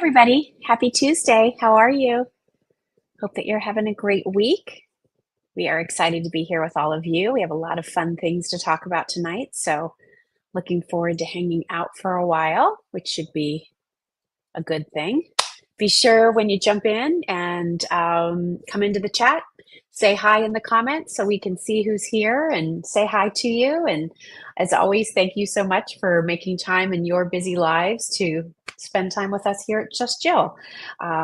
everybody. Happy Tuesday. How are you? Hope that you're having a great week. We are excited to be here with all of you. We have a lot of fun things to talk about tonight, so looking forward to hanging out for a while, which should be a good thing. Be sure when you jump in and come into the chat, say hi in the comments so we can see who's here and say hi to you. And as always, thank you so much for making time in your busy lives to spend time with us here at Just Jill.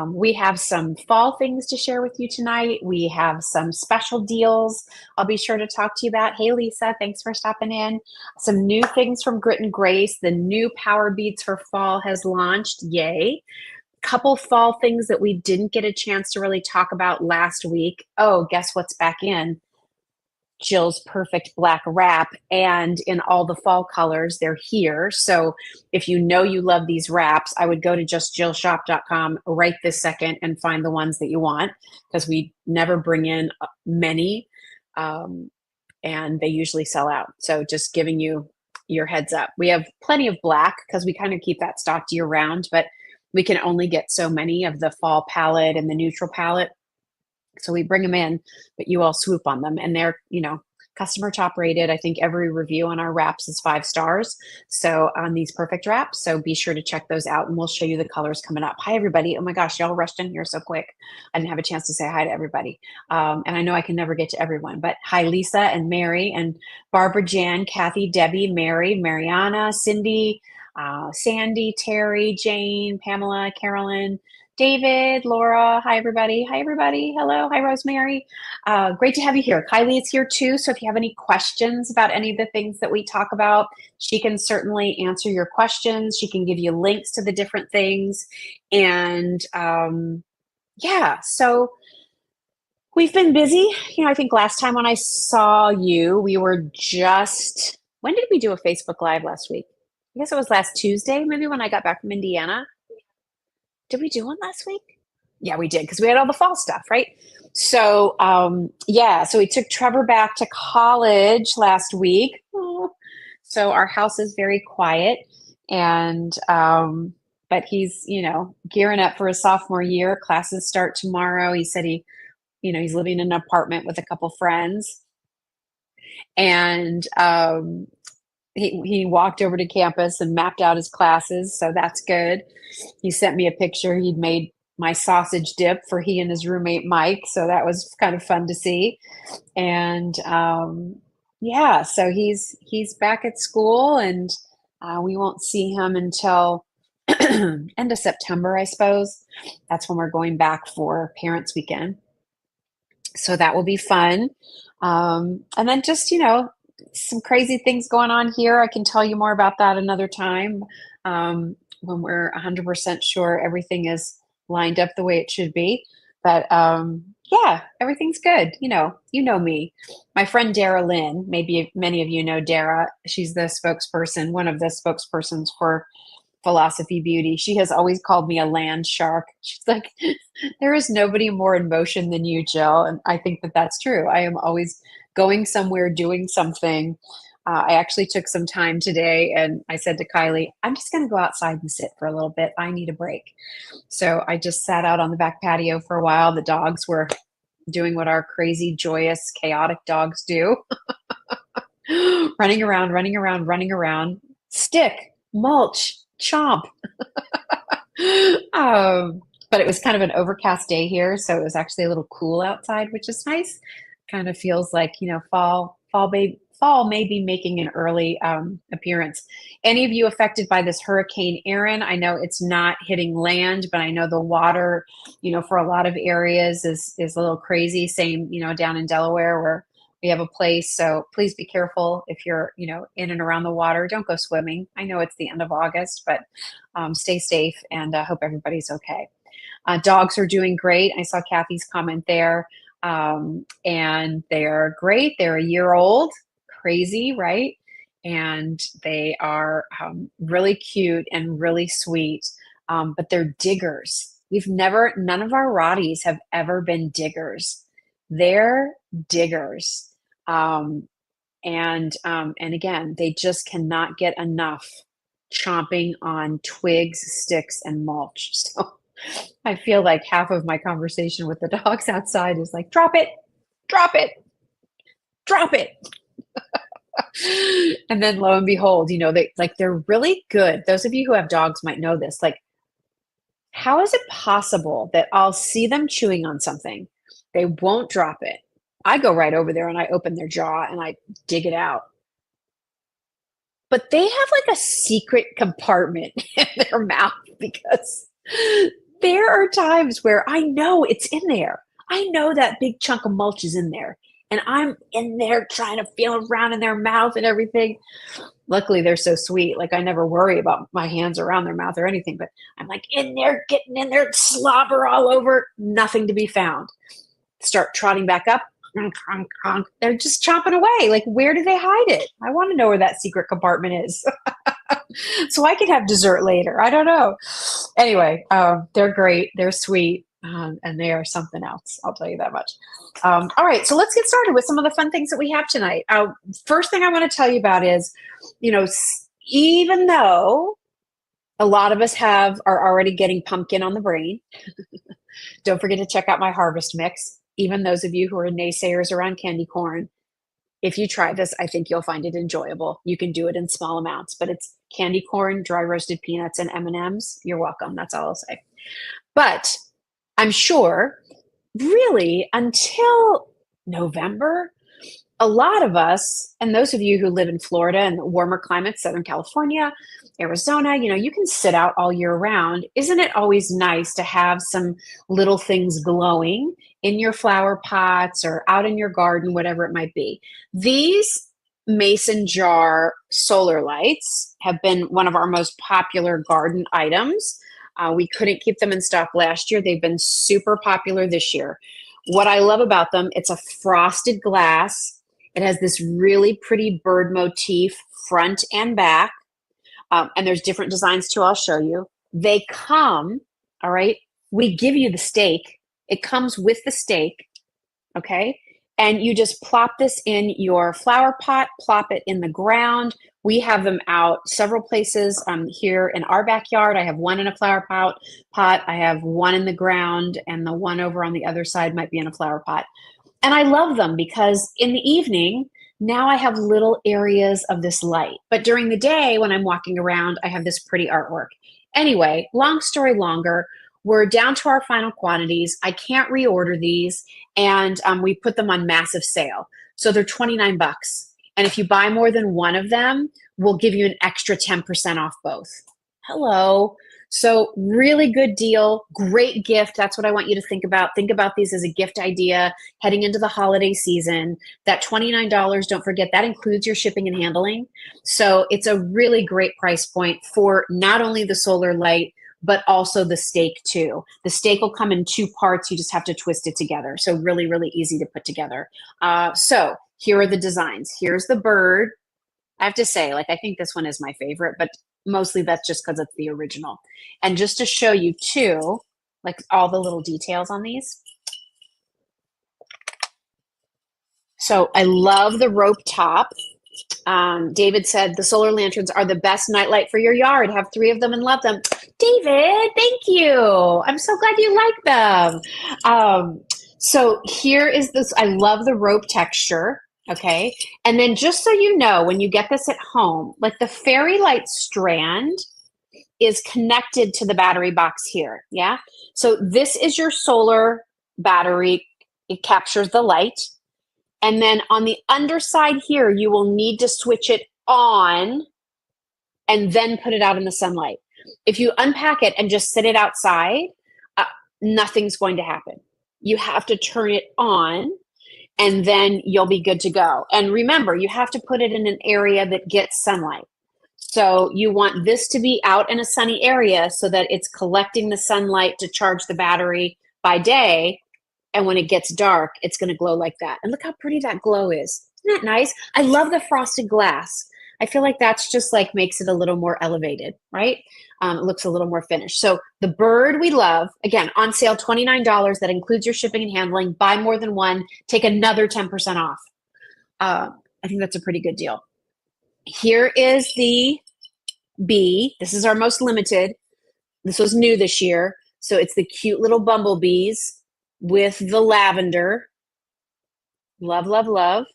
We have some fall things to share with you tonight. We have some special deals I'll be sure to talk to you about. Hey, Lisa, thanks for stopping in. Some new things from Grit and Grace. The new PowerBeads for fall has launched. Yay. Couple fall things that we didn't get a chance to really talk about last week. Oh, guess what's back in? Jill's Perfect Black Wrap, and in all the fall colors, they're here. So if you know you love these wraps, I would go to justjillshop.com right this second and find the ones that you want, because we never bring in many, and they usually sell out. So just giving you your heads up. We have plenty of black because we kind of keep that stocked year round, but we can only get so many of the fall palette and the neutral palette. So we bring them in, but you all swoop on them, and they're, customer top rated. I think every review on our wraps is 5 stars. So on these perfect wraps. So be sure to check those out, and we'll show you the colors coming up. Hi, everybody. Oh my gosh, y'all rushed in here so quick. I didn't have a chance to say hi to everybody. And I know I can never get to everyone, but hi, Lisa and Mary and Barbara, Jan, Kathy, Debbie, Mary, Mariana, Cindy, Sandy, Terry, Jane, Pamela, Carolyn, David, Laura. Hi, everybody. Hi, everybody. Hello. Hi, Rosemary. Great to have you here. Kylie is here too. So if you have any questions about any of the things that we talk about, she can certainly answer your questions. She can give you links to the different things. And yeah, so we've been busy. I think last time when I saw you, we were just, when did we do a Facebook Live last week? I guess it was last Tuesday, maybe when I got back from Indiana. Did we do one last week? Yeah, we did, because we had all the fall stuff, right? So yeah, so we took Trevor back to college last week. Oh, so our house is very quiet, and but he's gearing up for his sophomore year. Classes start tomorrow. He said he's living in an apartment with a couple friends, and he walked over to campus and mapped out his classes, so that's good. He sent me a picture. He'd made my sausage dip for he and his roommate Mike, so that was kind of fun to see. And yeah, so he's back at school, and we won't see him until end of September, I suppose. That's when we're going back for Parents Weekend, so that will be fun. And then just some crazy things going on here. I can tell you more about that another time, when we're 100% sure everything is lined up the way it should be. But yeah, everything's good. You know me. My friend Dara Lynn, maybe many of you know Dara. She's the spokesperson, one of the spokespersons for Philosophy Beauty. She has always called me a land shark. She's like, there is nobody more in motion than you, Jill. And I think that that's true. I am always going somewhere, doing something. I actually took some time today, and I said to Kylie, I'm just going to go outside and sit for a little bit. I need a break. So I just sat out on the back patio for a while. The dogs were doing what our crazy, joyous, chaotic dogs do. Running around, running around, running around. Stick, mulch, chomp. But it was kind of an overcast day here, so it was actually a little cool outside, which is nice. Kind of feels like fall may be making an early appearance. Any of you affected by this Hurricane Erin? I know it's not hitting land, but I know the water, for a lot of areas is a little crazy. Same, down in Delaware where we have a place. So please be careful if you're, in and around the water. Don't go swimming. I know it's the end of August, but stay safe, and hope everybody's okay. Dogs are doing great. I saw Kathy's comment there. And they're great. They're a year old. Crazy, right? And they are really cute and really sweet. But they're diggers. None of our Rotties have ever been diggers. They're diggers. And again, they just cannot get enough chomping on twigs, sticks, and mulch. So I feel like half of my conversation with the dogs outside is like, drop it, drop it, drop it. And then lo and behold, they're really good. Those of you who have dogs might know this. Like, how is it possible that I'll see them chewing on something? They won't drop it. I go right over there and I open their jaw and I dig it out. But they have like a secret compartment in their mouth because there are times where I know it's in there. I know that big chunk of mulch is in there. And I'm in there trying to feel around in their mouth and everything. Luckily, they're so sweet. Like, I never worry about my hands around their mouth or anything, but I'm like in there, getting in there, slobber all over, nothing to be found. Start trotting back up. They're just chomping away. Like, where do they hide it? I want to know where that secret compartment is so I can have dessert later. I don't know. Anyway, they're great. They're sweet. And they are something else. I'll tell you that much. All right. So let's get started with some of the fun things that we have tonight. First thing I want to tell you about is, even though a lot of us are already getting pumpkin on the brain, don't forget to check out my harvest mix. Even those of you who are naysayers around candy corn, if you try this, I think you'll find it enjoyable. You can do it in small amounts, but it's candy corn, dry roasted peanuts, and M&Ms. You're welcome. That's all I'll say. But I'm sure really until November, a lot of us, and those of you who live in Florida and warmer climates, Southern California, Arizona, you can sit out all year round. Isn't it always nice to have some little things glowing in your flower pots or out in your garden, whatever it might be? These mason jar solar lights have been one of our most popular garden items. We couldn't keep them in stock last year. They've been super popular this year. What I love about them, it's a frosted glass. It has this really pretty bird motif front and back. And there's different designs too. I'll show you. They come, all right, we give you the stake. It comes with the stake, okay? And you just plop this in your flower pot, plop it in the ground. We have them out several places here in our backyard. I have one in a flower pot. I have one in the ground, and the one over on the other side might be in a flower pot. And I love them because in the evening, now I have little areas of this light. But during the day, when I'm walking around, I have this pretty artwork. Anyway, long story longer, we're down to our final quantities. I can't reorder these, and we put them on massive sale. So they're $29. And if you buy more than one of them, we'll give you an extra 10% off both. Hello. So really good deal, great gift. That's what I want you to think about. Think about these as a gift idea heading into the holiday season. That $29, don't forget, that includes your shipping and handling. So it's a really great price point for not only the solar light, but also the stake too. The stake will come in two parts. You just have to twist it together. So really, really easy to put together. So here are the designs. Here's the bird. I have to say, I think this one is my favorite, but mostly that's just because it's the original. And just to show you too, all the little details on these. So I love the rope top. David said the solar lanterns are the best nightlight for your yard. Have 3 of them and love them. David, thank you. I'm so glad you like them. So here is this. I love the rope texture. Okay. And then just so you know, when you get this at home, the fairy light strand is connected to the battery box here. Yeah. So this is your solar battery. It captures the light. And then on the underside here, you will need to switch it on and then put it out in the sunlight. If you unpack it and just sit it outside, nothing's going to happen. You have to turn it on, and then you'll be good to go. And remember, you have to put it in an area that gets sunlight. So you want this to be out in a sunny area so that it's collecting the sunlight to charge the battery by day. And when it gets dark, it's going to glow like that. And look how pretty that glow is. Isn't that nice? I love the frosted glass. I feel like that's just makes it a little more elevated, right? It looks a little more finished. So the bird we love, again, on sale, $29. That includes your shipping and handling. Buy more than one, take another 10% off. I think that's a pretty good deal. Here is the bee. This is our most limited. This was new this year. So it's the cute little bumblebees with the lavender. Love, love, love.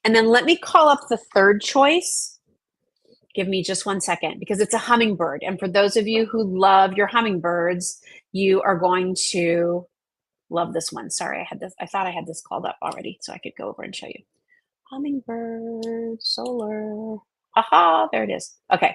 And then let me call up the third choice. Give me just 1 second because it's a hummingbird. And for those of you who love your hummingbirds, you are going to love this one. Sorry, I had this. I thought I had this called up already so I could go over and show you. Hummingbird solar. Aha, there it is. Okay.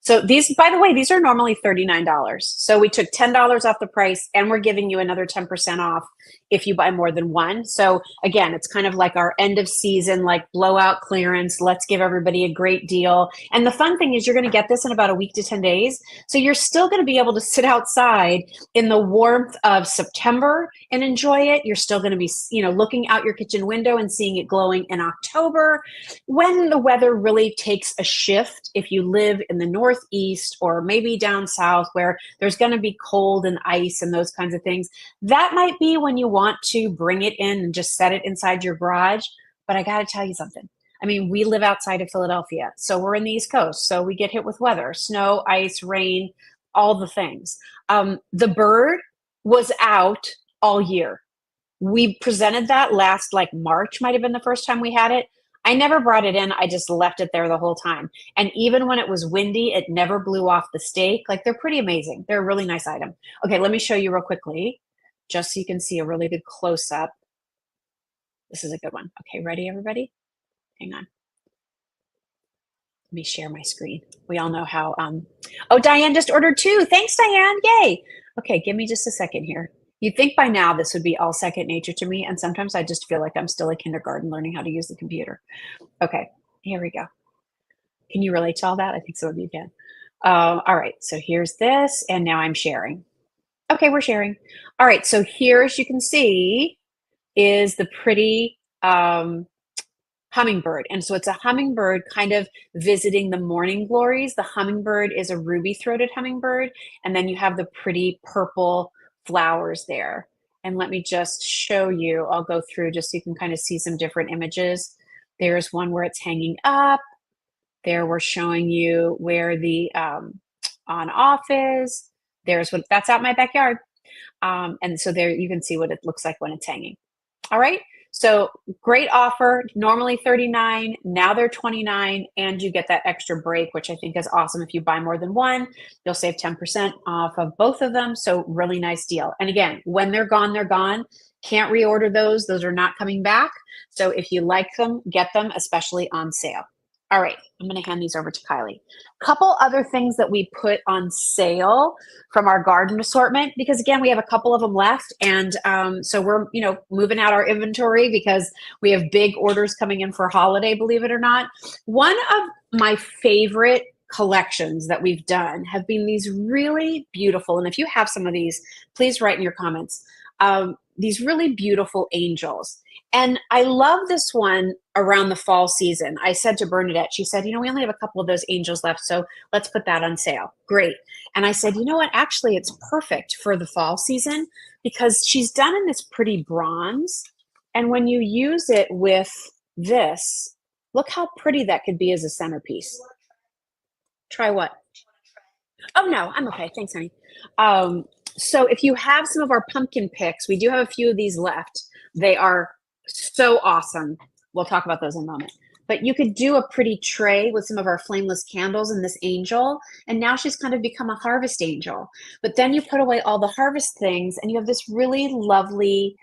So these, by the way, these are normally $39. So we took $10 off the price and we're giving you another 10% off if you buy more than one. So again, it's kind of like our end of season, like blowout clearance. Let's give everybody a great deal. And the fun thing is you're going to get this in about a week to 10 days. So you're still going to be able to sit outside in the warmth of September and enjoy it. You're still going to be, looking out your kitchen window and seeing it glowing in October. When the weather really takes a shift, if you live in the Northeast or maybe down south where there's going to be cold and ice and those kinds of things, that might be when you want to bring it in and just set it inside your garage. But I got to tell you something. I mean, we live outside of Philadelphia, so we're in the East Coast, so we get hit with weather, snow, ice, rain, all the things. The bird was out all year. We presented that last March might have been the first time we had it. I never brought it in. I just left it there the whole time. And even when it was windy, it never blew off the stake. They're pretty amazing. They're a really nice item. Okay, let me show you real quickly, just so you can see a really good close-up. This is a good one. Okay, ready, everybody? Hang on. Let me share my screen. We all know how, oh, Diane just ordered 2. Thanks, Diane. Yay. Okay, give me just a second here. You'd think by now this would be all second nature to me, and sometimes I just feel like I'm still a kindergarten learning how to use the computer. Okay, here we go. Can you relate to all that? I think some of you can. All right, so here's this, and now I'm sharing. Okay, we're sharing. All right, so here, as you can see, is the pretty hummingbird. And so it's a hummingbird kind of visiting the morning glories. The hummingbird is a ruby-throated hummingbird, and then you have the pretty purple flowers there. And let me just show you. I'll go through just so you can kind of see some different images. There's one where it's hanging up. There we're showing you where the on-off is. There's what that's out my backyard. And so there you can see what it looks like when it's hanging. All right. So great offer, normally $39, now they're $29, and you get that extra break, which I think is awesome. If you buy more than one, you'll save 10% off of both of them. So really nice deal. And again, when they're gone, they're gone. Can't reorder those. Those are not coming back. So if you like them, get them, especially on sale. All right, I'm going to hand these over to Kylie. Couple other things that we put on sale from our garden assortment, because again, we have a couple of them left. And so we're, moving out our inventory because we have big orders coming in for holiday, believe it or not. One of my favorite collections that we've done have been these really beautiful, and if you have some of these, please write in your comments, these really beautiful angels. And I love this one around the fall season. I said to Bernadette, she said, we only have a couple of those angels left, so let's put that on sale. Great. And I said, you know what? Actually, it's perfect for the fall season because she's done in this pretty bronze. And when you use it with this, look how pretty that could be as a centerpiece. Try what? Oh, no, I'm okay. Thanks, honey. So if you have some of our pumpkin picks, we do have a few of these left. They are so awesome. We'll talk about those in a moment. But you could do a pretty tray with some of our flameless candles and this angel. And now she's kind of become a harvest angel. But then you put away all the harvest things and you have this really lovely,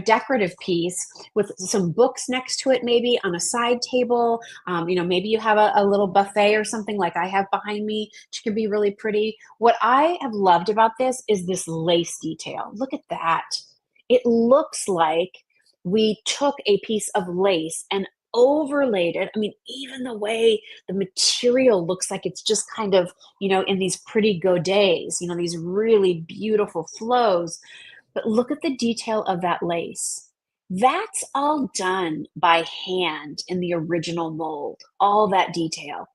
decorative piece with some books next to it, maybe on a side table. Maybe you have a little buffet or something like I have behind me, which can be really pretty. What I have loved about this is this lace detail. Look at that. It looks like we took a piece of lace and overlaid it. I mean, even the way the material looks like it's just kind of, in these pretty godets, these really beautiful flows. But look at the detail of that lace. That's all done by hand in the original mold, all that detail.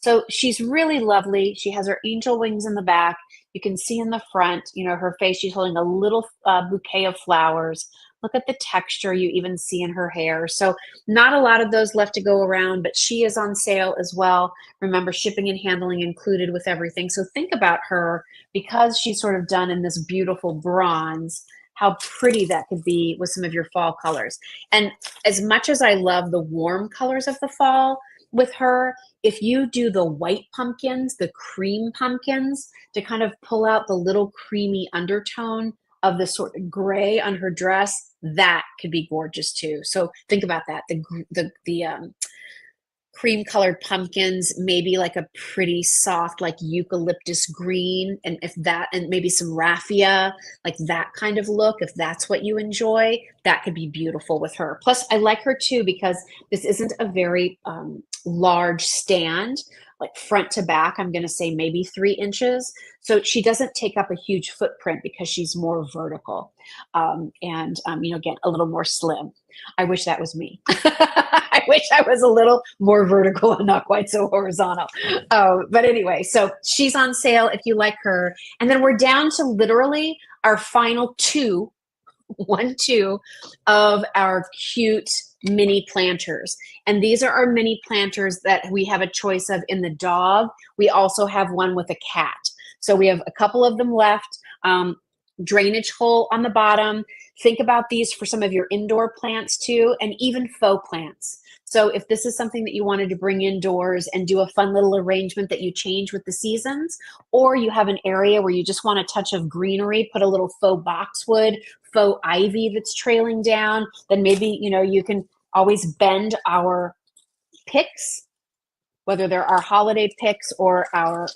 So she's really lovely. She has her angel wings in the back. You can see in the front, her face, she's holding a little bouquet of flowers. Look at the texture you even see in her hair. So not a lot of those left to go around, but she is on sale as well. Remember, shipping and handling included with everything. So think about her, because she's sort of done in this beautiful bronze, how pretty that could be with some of your fall colors. And as much as I love the warm colors of the fall with her, if you do the white pumpkins, the cream pumpkins, to kind of pull out the little creamy undertone of the sort of gray on her dress, that could be gorgeous too. So think about that. The cream colored pumpkins, maybe like a pretty soft, like eucalyptus green, and if that, and maybe some raffia, like that kind of look, if that's what you enjoy, that could be beautiful with her. Plus, I like her too because this isn't a very large stand, like front to back. I'm going to say maybe 3 inches. So she doesn't take up a huge footprint because she's more vertical, again, a little more slim. I wish that was me. I wish I was a little more vertical and not quite so horizontal. But anyway, so she's on sale if you like her. And then we're down to literally our final two of our cute mini planters. And these are our mini planters that we have a choice of in the dog. We also have one with a cat. So we have a couple of them left. Drainage hole on the bottom. Think about these for some of your indoor plants too, and even faux plants. So if this is something that you wanted to bring indoors and do a fun little arrangement that you change with the seasons, or you have an area where you just want a touch of greenery, put a little faux boxwood, faux ivy that's trailing down, then maybe, you can always bend our picks, whether they're our holiday picks or our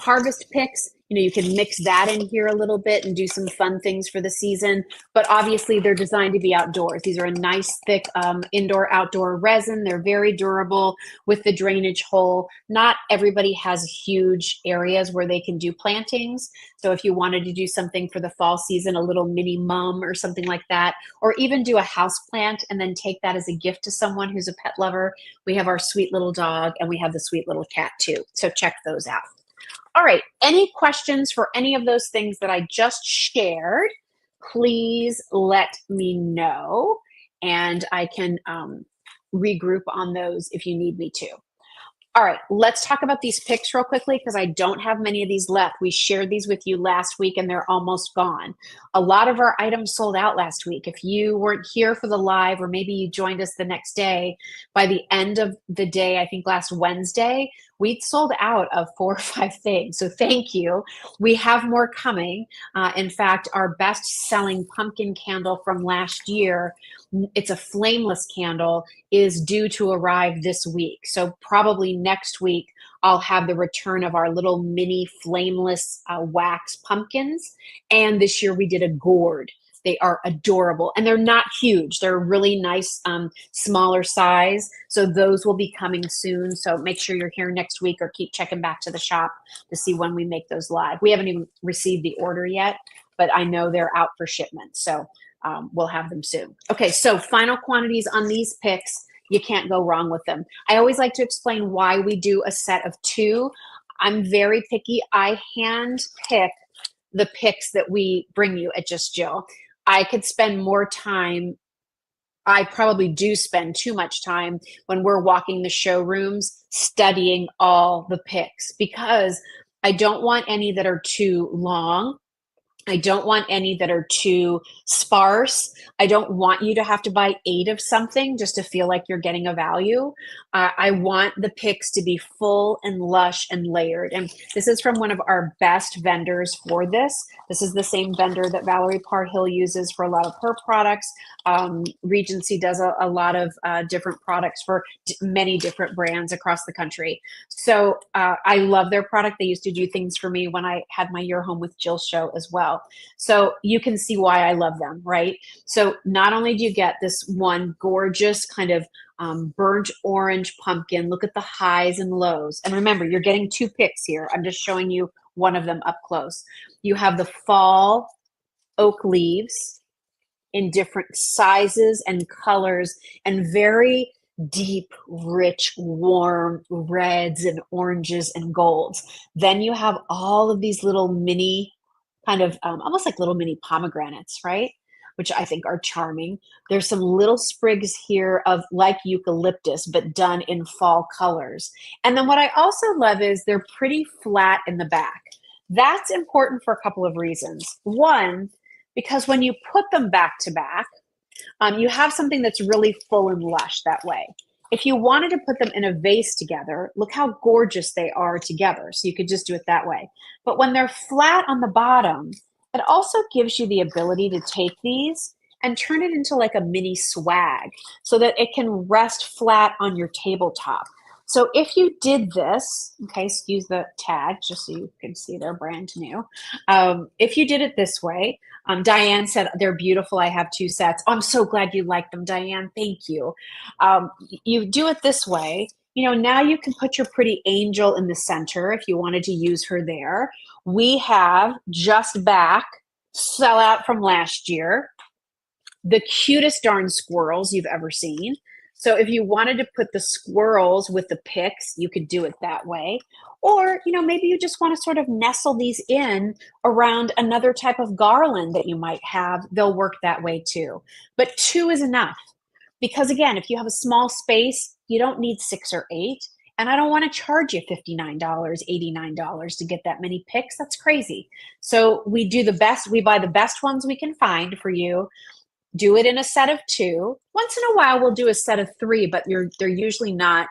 harvest picks. You can mix that in here a little bit and do some fun things for the season. But obviously, they're designed to be outdoors. These are a nice, thick indoor-outdoor resin. They're very durable with the drainage hole. Not everybody has huge areas where they can do plantings. So if you wanted to do something for the fall season, a little mini mum or something like that, or even do a house plant and then take that as a gift to someone who's a pet lover, we have our sweet little dog and we have the sweet little cat too. So check those out. All right, any questions for any of those things that I just shared, please let me know, and I can regroup on those if you need me to. All right, let's talk about these picks real quickly because I don't have many of these left. We shared these with you last week and they're almost gone. A lot of our items sold out last week. If you weren't here for the live, or maybe you joined us the next day, by the end of the day, I think last Wednesday, we'd sold out of 4 or 5 things. So thank you. We have more coming. In fact, our best selling pumpkin candle from last year, it's a flameless candle, is due to arrive this week. So probably next week, I'll have the return of our little mini flameless wax pumpkins. And this year we did a gourd. They are adorable and they're not huge. They're really nice, smaller size. So those will be coming soon. So make sure you're here next week or keep checking back to the shop to see when we make those live. We haven't even received the order yet, but I know they're out for shipment. So we'll have them soon. Okay, so final quantities on these picks. You can't go wrong with them. I always like to explain why we do a set of 2. I'm very picky. I hand pick the picks that we bring you at Just Jill. I could spend more time. I probably do spend too much time when we're walking the showrooms studying all the picks because I don't want any that are too long. I don't want any that are too sparse. I don't want you to have to buy 8 of something just to feel like you're getting a value. I want the picks to be full and lush and layered. And this is from one of our best vendors for this. This is the same vendor that Valerie Parr-Hill uses for a lot of her products. Regency does a lot of different products for many different brands across the country. So I love their product. They used to do things for me when I had my Your Home with Jill show as well. So you can see why I love them, right? So not only do you get this one gorgeous kind of burnt orange pumpkin, look at the highs and lows. And remember, you're getting 2 picks here. I'm just showing you one of them up close. You have the fall oak leaves in different sizes and colors and very deep, rich, warm reds and oranges and golds. Then you have all of these little mini kind of almost like little mini pomegranates, right? Which I think are charming. There's some little sprigs here of like eucalyptus, but done in fall colors. And then what I also love is they're pretty flat in the back. That's important for a couple of reasons. One, because when you put them back to back, you have something that's really full and lush that way. If you wanted to put them in a vase together, look how gorgeous they are together. So you could just do it that way. But when they're flat on the bottom, it also gives you the ability to take these and turn it into like a mini swag so that it can rest flat on your tabletop. So if you did this, okay, excuse the tag, just so you can see they're brand new. If you did it this way, Diane said, they're beautiful. I have 2 sets. Oh, I'm so glad you like them, Diane. Thank you. You do it this way. You know, now you can put your pretty angel in the center if you wanted to use her there. We have just back, sell out from last year, the cutest darn squirrels you've ever seen. So if you wanted to put the squirrels with the picks, you could do it that way. Or, you know, maybe you just want to sort of nestle these in around another type of garland that you might have. They'll work that way too. But 2 is enough. Because again, if you have a small space, you don't need 6 or 8. And I don't want to charge you $59, $89 to get that many picks. That's crazy. So we do the best. We buy the best ones we can find for you. Do it in a set of 2. Once in a while, we'll do a set of 3, but they're usually not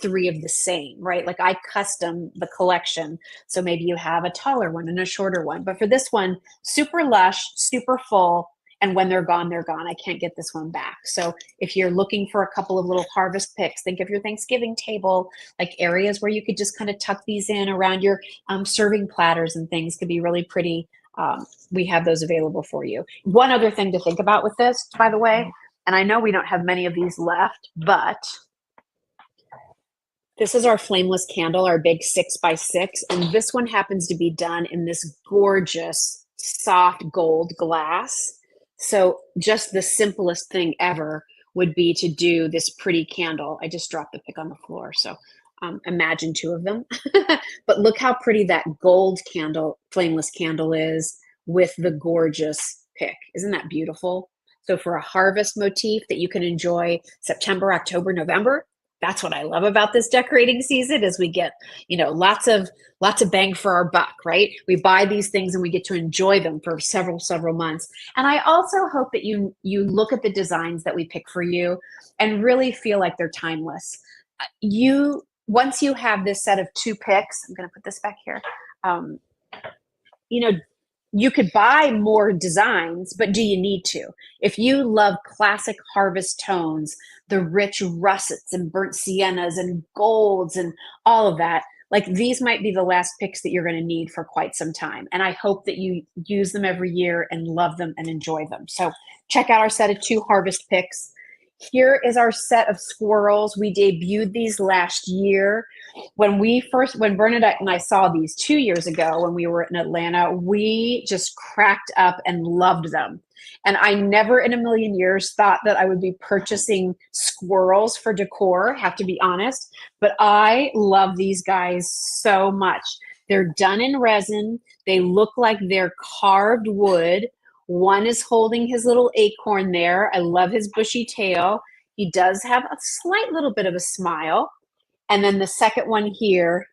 3 of the same, right? Like I custom the collection. So maybe you have a taller one and a shorter one. But for this one, super lush, super full. And when they're gone, they're gone. I can't get this one back. So if you're looking for a couple of little harvest picks, think of your Thanksgiving table, like areas where you could just kind of tuck these in around your serving platters and things could be really pretty. We have those available for you. One other thing to think about with this, by the way, and I know we don't have many of these left, but this is our flameless candle, our big 6x6, and this one happens to be done in this gorgeous soft gold glass. So just the simplest thing ever would be to do this pretty candle. I just dropped the pick on the floor, so imagine 2 of them. But look how pretty that gold candle, flameless candle is with the gorgeous pick. Isn't that beautiful? So for a harvest motif that you can enjoy September, October, November, that's what I love about this decorating season is we get, you know, lots of bang for our buck, right? We buy these things and we get to enjoy them for several months. And I also hope that you look at the designs that we pick for you and really feel like they're timeless. Once you have this set of 2 picks, I'm going to put this back here. You know, you could buy more designs, but do you need to? If you love classic harvest tones, the rich russets and burnt siennas and golds and all of that, like these might be the last picks that you're going to need for quite some time. And I hope that you use them every year and love them and enjoy them. So check out our set of 2 harvest picks. Here is our set of squirrels. We debuted these last year. When Bernadette and I saw these 2 years ago when we were in Atlanta, we just cracked up and loved them. And I never in a million years thought that I would be purchasing squirrels for decor, have to be honest. But I love these guys so much. They're done in resin. They look like they're carved wood. One is holding his little acorn there. I love his bushy tail. He does have a slight little bit of a smile. And then the second one here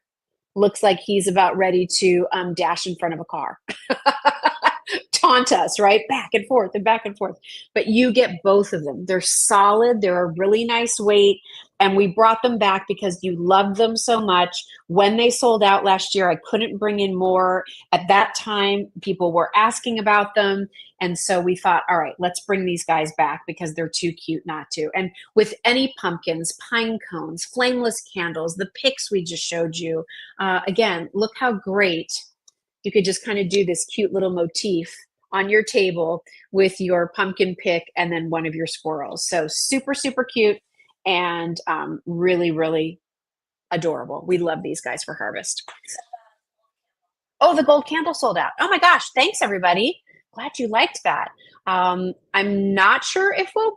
looks like he's about ready to dash in front of a car. Taunt us, right? Back and forth and back and forth. But you get both of them. They're solid. They're a really nice weight. And we brought them back because you loved them so much. When they sold out last year, I couldn't bring in more. At that time, people were asking about them. And so we thought, all right, let's bring these guys back because they're too cute not to. And with any pumpkins, pine cones, flameless candles, the picks we just showed you, again, look how great you could just kind of do this cute little motif on your table with your pumpkin pick and then one of your squirrels. So super, super cute and really, really adorable. We love these guys for harvest. Oh, the gold candle sold out. Oh my gosh. Thanks, everybody. Glad you liked that. I'm not sure if we'll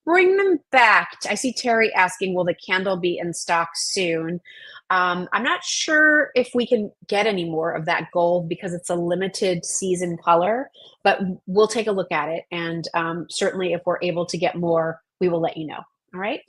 bring them back. I see Terry asking, will the candle be in stock soon? I'm not sure if we can get any more of that gold because it's a limited season color, but we'll take a look at it. And certainly if we're able to get more, we will let you know. All right.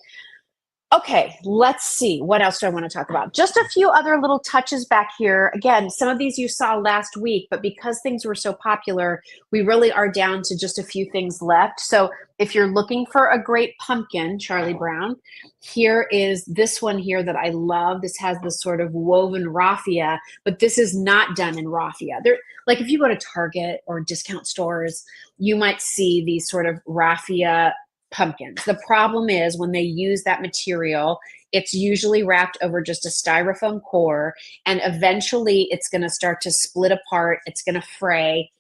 Okay, let's see. What else do I want to talk about? Just a few other little touches back here. Again, some of these you saw last week, but because things were so popular, we really are down to just a few things left. So if you're looking for a great pumpkin, Charlie Brown, here is this one here that I love. This has this sort of woven raffia, but this is not done in raffia. There, like if you go to Target or discount stores, you might see these sort of raffia pumpkins. The problem is when they use that material, it's usually wrapped over just a styrofoam core, and eventually it's going to start to split apart. It's going to fray.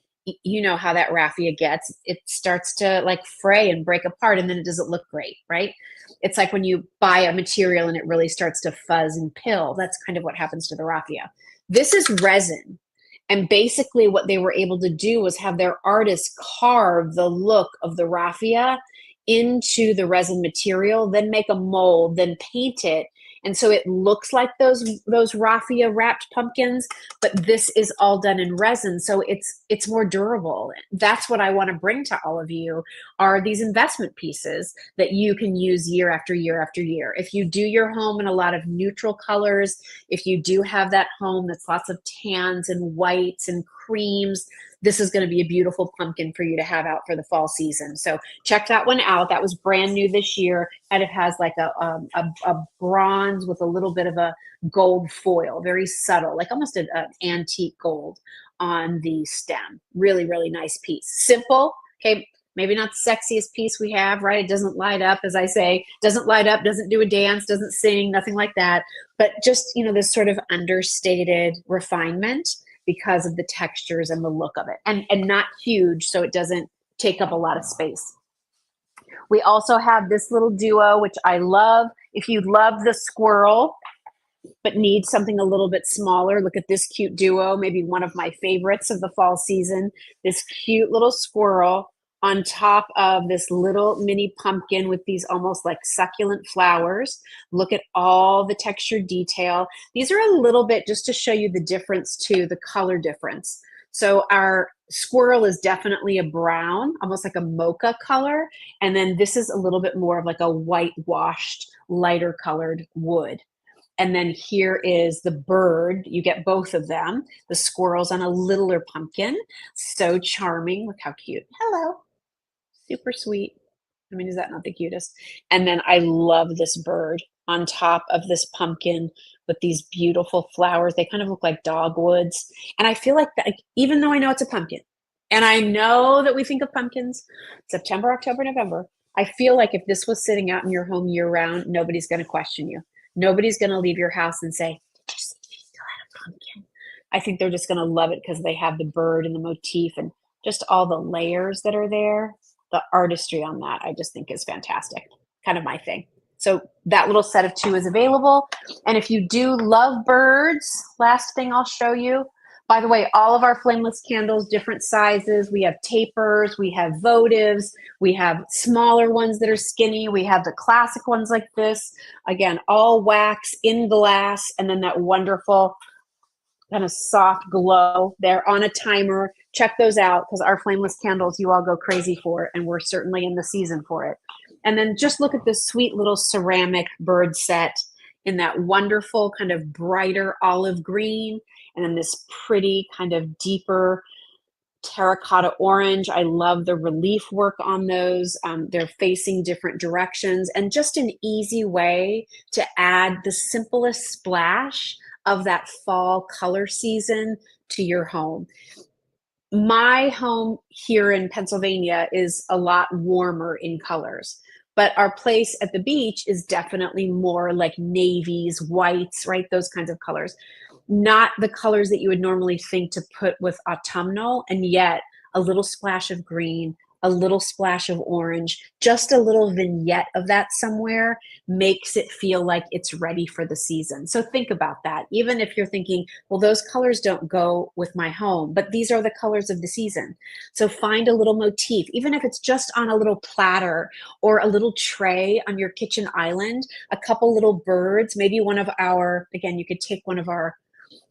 You know how that raffia gets. It starts to like fray and break apart, and then it doesn't look great, right? It's like when you buy a material and it really starts to fuzz and pill. That's kind of what happens to the raffia. This is resin. And basically what they were able to do was have their artists carve the look of the raffia into the resin material, then make a mold, then paint it. And so it looks like those raffia wrapped pumpkins, but this is all done in resin. So it's more durable. That's what I want to bring to all of you are these investment pieces that you can use year after year after year. If you do your home in a lot of neutral colors, if you do have that home that's lots of tans and whites and creams, this is going to be a beautiful pumpkin for you to have out for the fall season. So check that one out. That was brand new this year, and it has like a bronze with a little bit of a gold foil, very subtle, like almost an antique gold on the stem. Really, really nice piece. Simple. Okay, maybe not the sexiest piece we have, right? It doesn't light up, as I say, doesn't light up, doesn't do a dance, doesn't sing, nothing like that. But just, you know, this sort of understated refinement because of the textures and the look of it, and not huge, so it doesn't take up a lot of space. We also have this little duo, which I love. If you love the squirrel, but need something a little bit smaller, look at this cute duo, maybe one of my favorites of the fall season. This cute little squirrel on top of this little mini pumpkin with these almost like succulent flowers. Look at all the textured detail. These are a little bit just to show you the difference too, the color difference. So our squirrel is definitely a brown, almost like a mocha color. And then this is a little bit more of like a white washed, lighter colored wood. And then here is the bird. You get both of them. The squirrel's on a littler pumpkin. So charming. Look how cute. Hello. Super sweet. I mean, is that not the cutest? And then I love this bird on top of this pumpkin with these beautiful flowers. They kind of look like dogwoods. And I feel like that, even though I know it's a pumpkin, and I know that we think of pumpkins September, October, November, I feel like if this was sitting out in your home year round, nobody's going to question you. Nobody's going to leave your house and say, did you see me still had a pumpkin? I think they're just going to love it because they have the bird and the motif and just all the layers that are there. The artistry on that, I just think is fantastic. Kind of my thing. So that little set of two is available. And if you do love birds, last thing I'll show you. By the way, all of our flameless candles, different sizes. We have tapers, we have votives, we have smaller ones that are skinny. We have the classic ones like this. Again, all wax in glass, and then that wonderful kind of soft glow. They're on a timer. Check those out because our flameless candles you all go crazy for, and we're certainly in the season for it. And then just look at this sweet little ceramic bird set in that wonderful kind of brighter olive green, and then this pretty kind of deeper terracotta orange. I love the relief work on those. They're facing different directions, and just an easy way to add the simplest splash of that fall color season to your home. My home here in Pennsylvania is a lot warmer in colors, but our place at the beach is definitely more like navies, whites, right? Those kinds of colors. Not the colors that you would normally think to put with autumnal, and yet a little splash of green, a little splash of orange, just a little vignette of that somewhere makes it feel like it's ready for the season. So think about that. Even if you're thinking, well, those colors don't go with my home, but these are the colors of the season. So find a little motif, even if it's just on a little platter or a little tray on your kitchen island, a couple little birds, maybe one of our, again, you could take one of our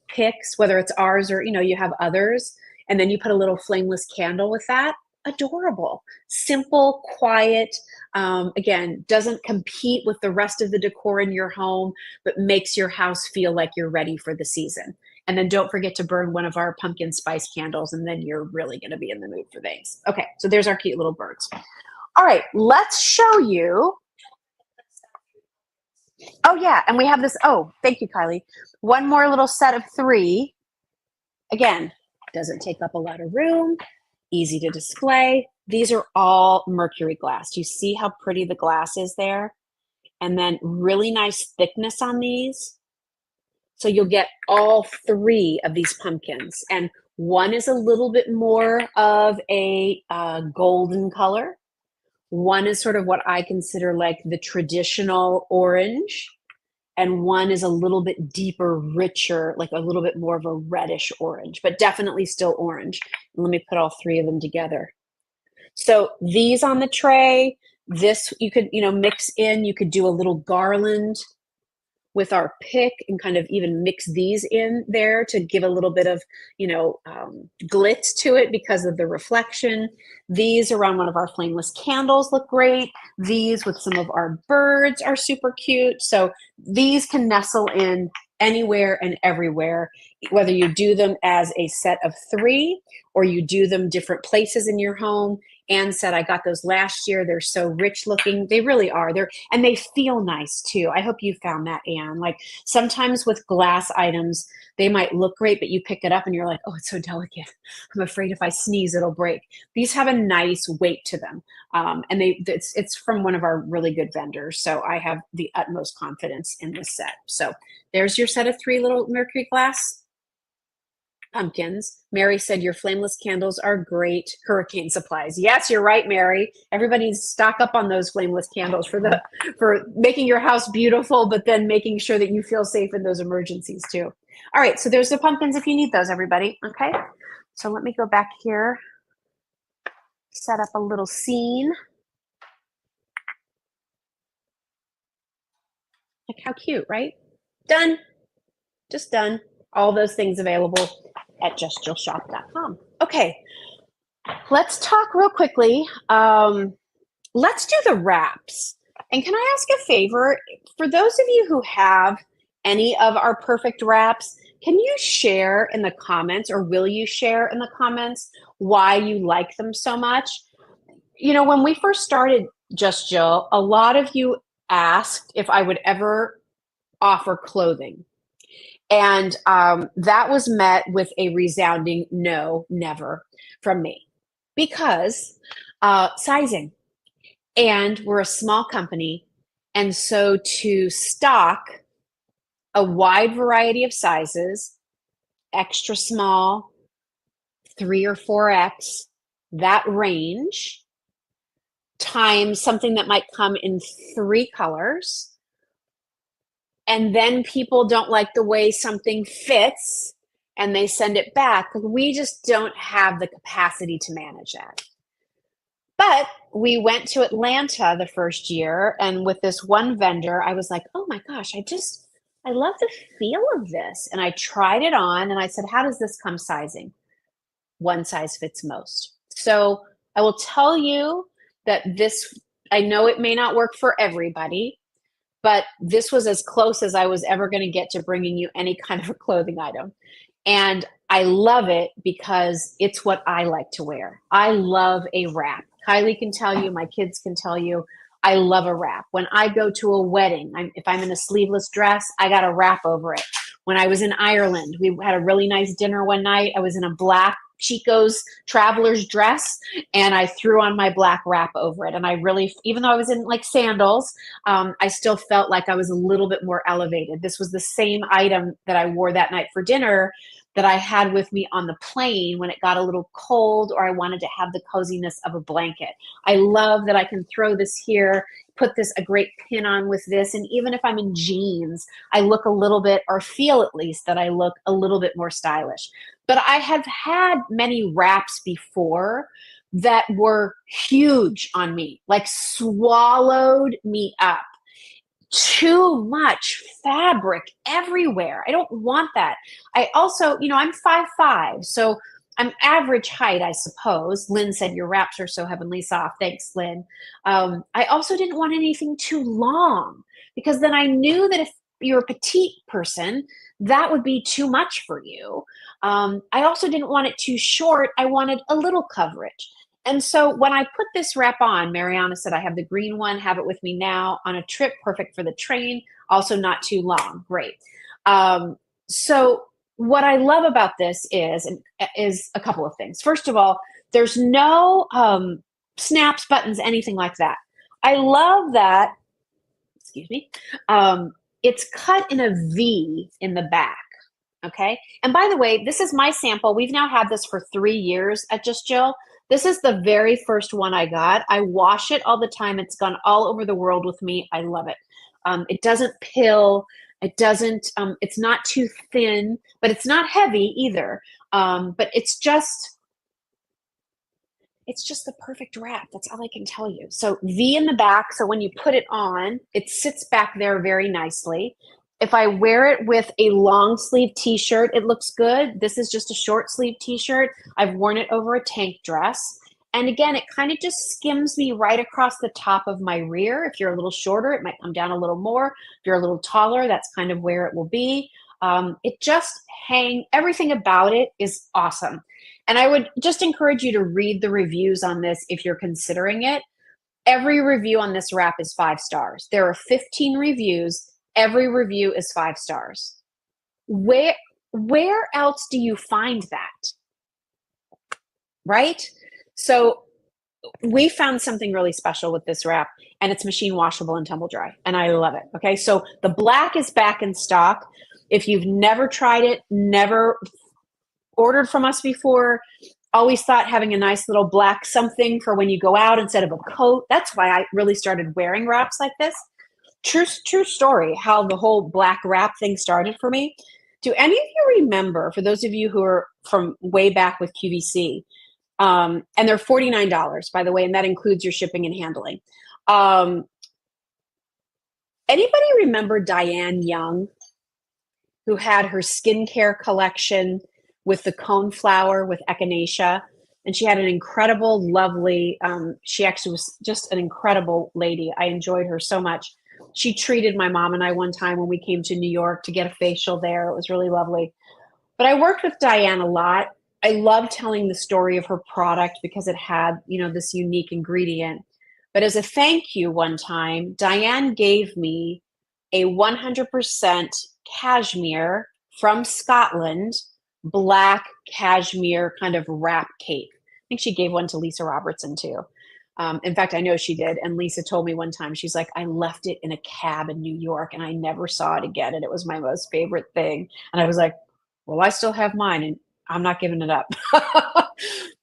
picks, whether it's ours or, you have others, and then you put a little flameless candle with that. Adorable, simple, quiet, again, doesn't compete with the rest of the decor in your home, but makes your house feel like you're ready for the season. And then don't forget to burn one of our pumpkin spice candles, and then you're really going to be in the mood for things. Okay, so there's our cute little birds. All right, let's show you. Oh, yeah, and we have this. Oh, thank you, Kylie. One more little set of 3. Again, doesn't take up a lot of room, easy to display. These are all mercury glass. You see how pretty the glass is there? And then really nice thickness on these. So you'll get all 3 of these pumpkins. And one is a little bit more of a golden color. One is sort of what I consider like the traditional orange. And one is a little bit deeper, richer, like a little bit more of a reddish orange, but definitely still orange. And let me put all 3 of them together. So these on the tray, this you could, mix in. You could do a little garland with our pick and kind of even mix these in there to give a little bit of, glitz to it because of the reflection. These around one of our flameless candles look great. These with some of our birds are super cute. So these can nestle in anywhere and everywhere, whether you do them as a set of 3 or you do them different places in your home. Anne said, I got those last year. They're so rich looking. They really are. And they feel nice too. I hope you found that, Anne. Like sometimes with glass items, they might look great, but you pick it up and you're like, oh, it's so delicate. I'm afraid if I sneeze, it'll break. These have a nice weight to them. And it's from one of our really good vendors. So I have the utmost confidence in this set. So there's your set of 3 little mercury glass pumpkins. Mary said your flameless candles are great hurricane supplies. Yes, you're right, Mary. Everybody stock up on those flameless candles for making your house beautiful, but then making sure that you feel safe in those emergencies too. All right, so there's the pumpkins if you need those, everybody. Okay, so let me go back here, set up a little scene. Like how cute, right? Done. Just done. All those things available at justjillshop.com. Okay, let's talk real quickly. Let's do the wraps. And can I ask a favor? For those of you who have any of our perfect wraps, can you share in the comments, or will you share in the comments why you like them so much? When we first started Just Jill, a lot of you asked if I would ever offer clothing. And that was met with a resounding no, never from me, because sizing. And we're a small company. And so to stock a wide variety of sizes, extra small, 3 or 4X, that range, times something that might come in 3 colors, and then people don't like the way something fits and they send it back. We just don't have the capacity to manage that. But we went to Atlanta the first year, and with this one vendor, I was like, oh my gosh, I love the feel of this. And I tried it on and I said, how does this come sizing? One size fits most. So I will tell you that I know it may not work for everybody, but this was as close as I was ever going to get to bringing you any kind of a clothing item. And I love it because it's what I like to wear. I love a wrap. Kylie can tell you, my kids can tell you, I love a wrap. When I go to a wedding, if I'm in a sleeveless dress, I got a wrap over it. When I was in Ireland, we had a really nice dinner one night. I was in a black Chico's traveler's dress, and I threw on my black wrap over it. And I really, even though I was in like sandals, I still felt like I was a little bit more elevated. This was the same item that I wore that night for dinner that I had with me on the plane when it got a little cold or I wanted to have the coziness of a blanket. I love that I can throw this here, put this a great pin on with this, and even if I'm in jeans, I look a little bit, or feel at least that I look a little bit more stylish. But I have had many wraps before that were huge on me, like swallowed me up. Too much fabric everywhere. I don't want that. I also, I'm 5'5", so I'm average height, I suppose. Lynn said your wraps are so heavenly soft. Thanks, Lynn. I also didn't want anything too long, because then I knew that if you're a petite person, that would be too much for you. I also didn't want it too short. I wanted a little coverage. And so when I put this wrap on, Mariana said, I have the green one, have it with me now on a trip, perfect for the train, also not too long. Great. So what I love about this is a couple of things. First of all, there's no snaps, buttons, anything like that. I love that, excuse me, it's cut in a V in the back. Okay. And by the way, this is my sample. We've now had this for 3 years at Just Jill. This is the very first one I got. I wash it all the time. It's gone all over the world with me. I love it. It doesn't pill. It doesn't, it's not too thin, but it's not heavy either. But it's just the perfect wrap. That's all I can tell you. So V in the back. So when you put it on, it sits back there very nicely. If I wear it with a long sleeve t-shirt, it looks good. This is just a short sleeve t-shirt. I've worn it over a tank dress. And again, it kind of just skims me right across the top of my rear. If you're a little shorter, it might come down a little more. If you're a little taller, that's kind of where it will be. It just everything about it is awesome. And I would just encourage you to read the reviews on this if you're considering it. Every review on this wrap is 5 stars. There are 15 reviews. Every review is 5 stars. Where else do you find that? Right? So we found something really special with this wrap, and it's machine washable and tumble dry, and I love it. Okay, so the black is back in stock. If you've never tried it, never ordered from us before, always thought having a nice little black something for when you go out instead of a coat. That's why I really started wearing wraps like this. True story, how the whole black wrap thing started for me. Do any of you remember, for those of you who are from way back with QVC, and they're $49, by the way, and that includes your shipping and handling. Anybody remember Diane Young, who had her skincare collection with the coneflower with echinacea? And she had an incredible, lovely, she actually was just an incredible lady. I enjoyed her so much. She treated my mom and I one time when we came to New York to get a facial there. It was really lovely. But I worked with Diane a lot. I love telling the story of her product because it had, this unique ingredient. But as a thank you one time, Diane gave me a 100% cashmere from Scotland, black cashmere kind of wrap cape. I think she gave one to Lisa Robertson too. In fact, I know she did. And Lisa told me one time, she's like, I left it in a cab in New York and I never saw it again. And it was my most favorite thing. And I was like, well, I still have mine and I'm not giving it up.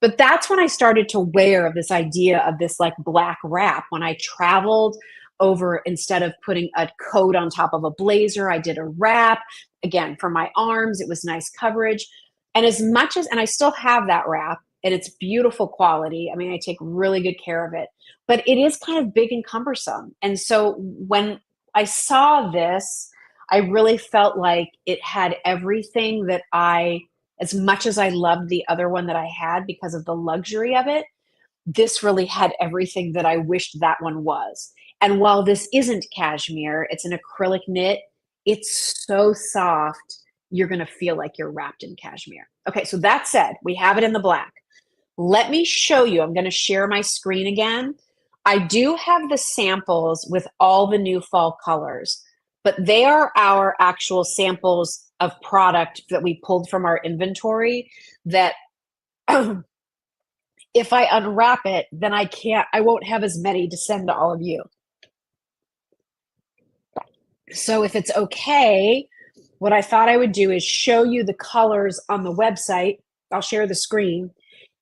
But that's when I started to wear this idea of this like black wrap. When I traveled over, instead of putting a coat on top of a blazer, I did a wrap. Again, for my arms, it was nice coverage. And and I still have that wrap, and it's beautiful quality. I mean, I take really good care of it, but it is kind of big and cumbersome. And so when I saw this, I really felt like it had everything that as much as I loved the other one that I had because of the luxury of it, this really had everything that I wished that one was. And while this isn't cashmere, it's an acrylic knit. It's so soft, you're going to feel like you're wrapped in cashmere. Okay, so that said, we have it in the black. Let me show you. I'm going to share my screen again. I do have the samples with all the new fall colors, but they are our actual samples of product that we pulled from our inventory that if I unwrap it, then I won't have as many to send to all of you. So if it's okay, what I thought I would do is show you the colors on the website. I'll share the screen.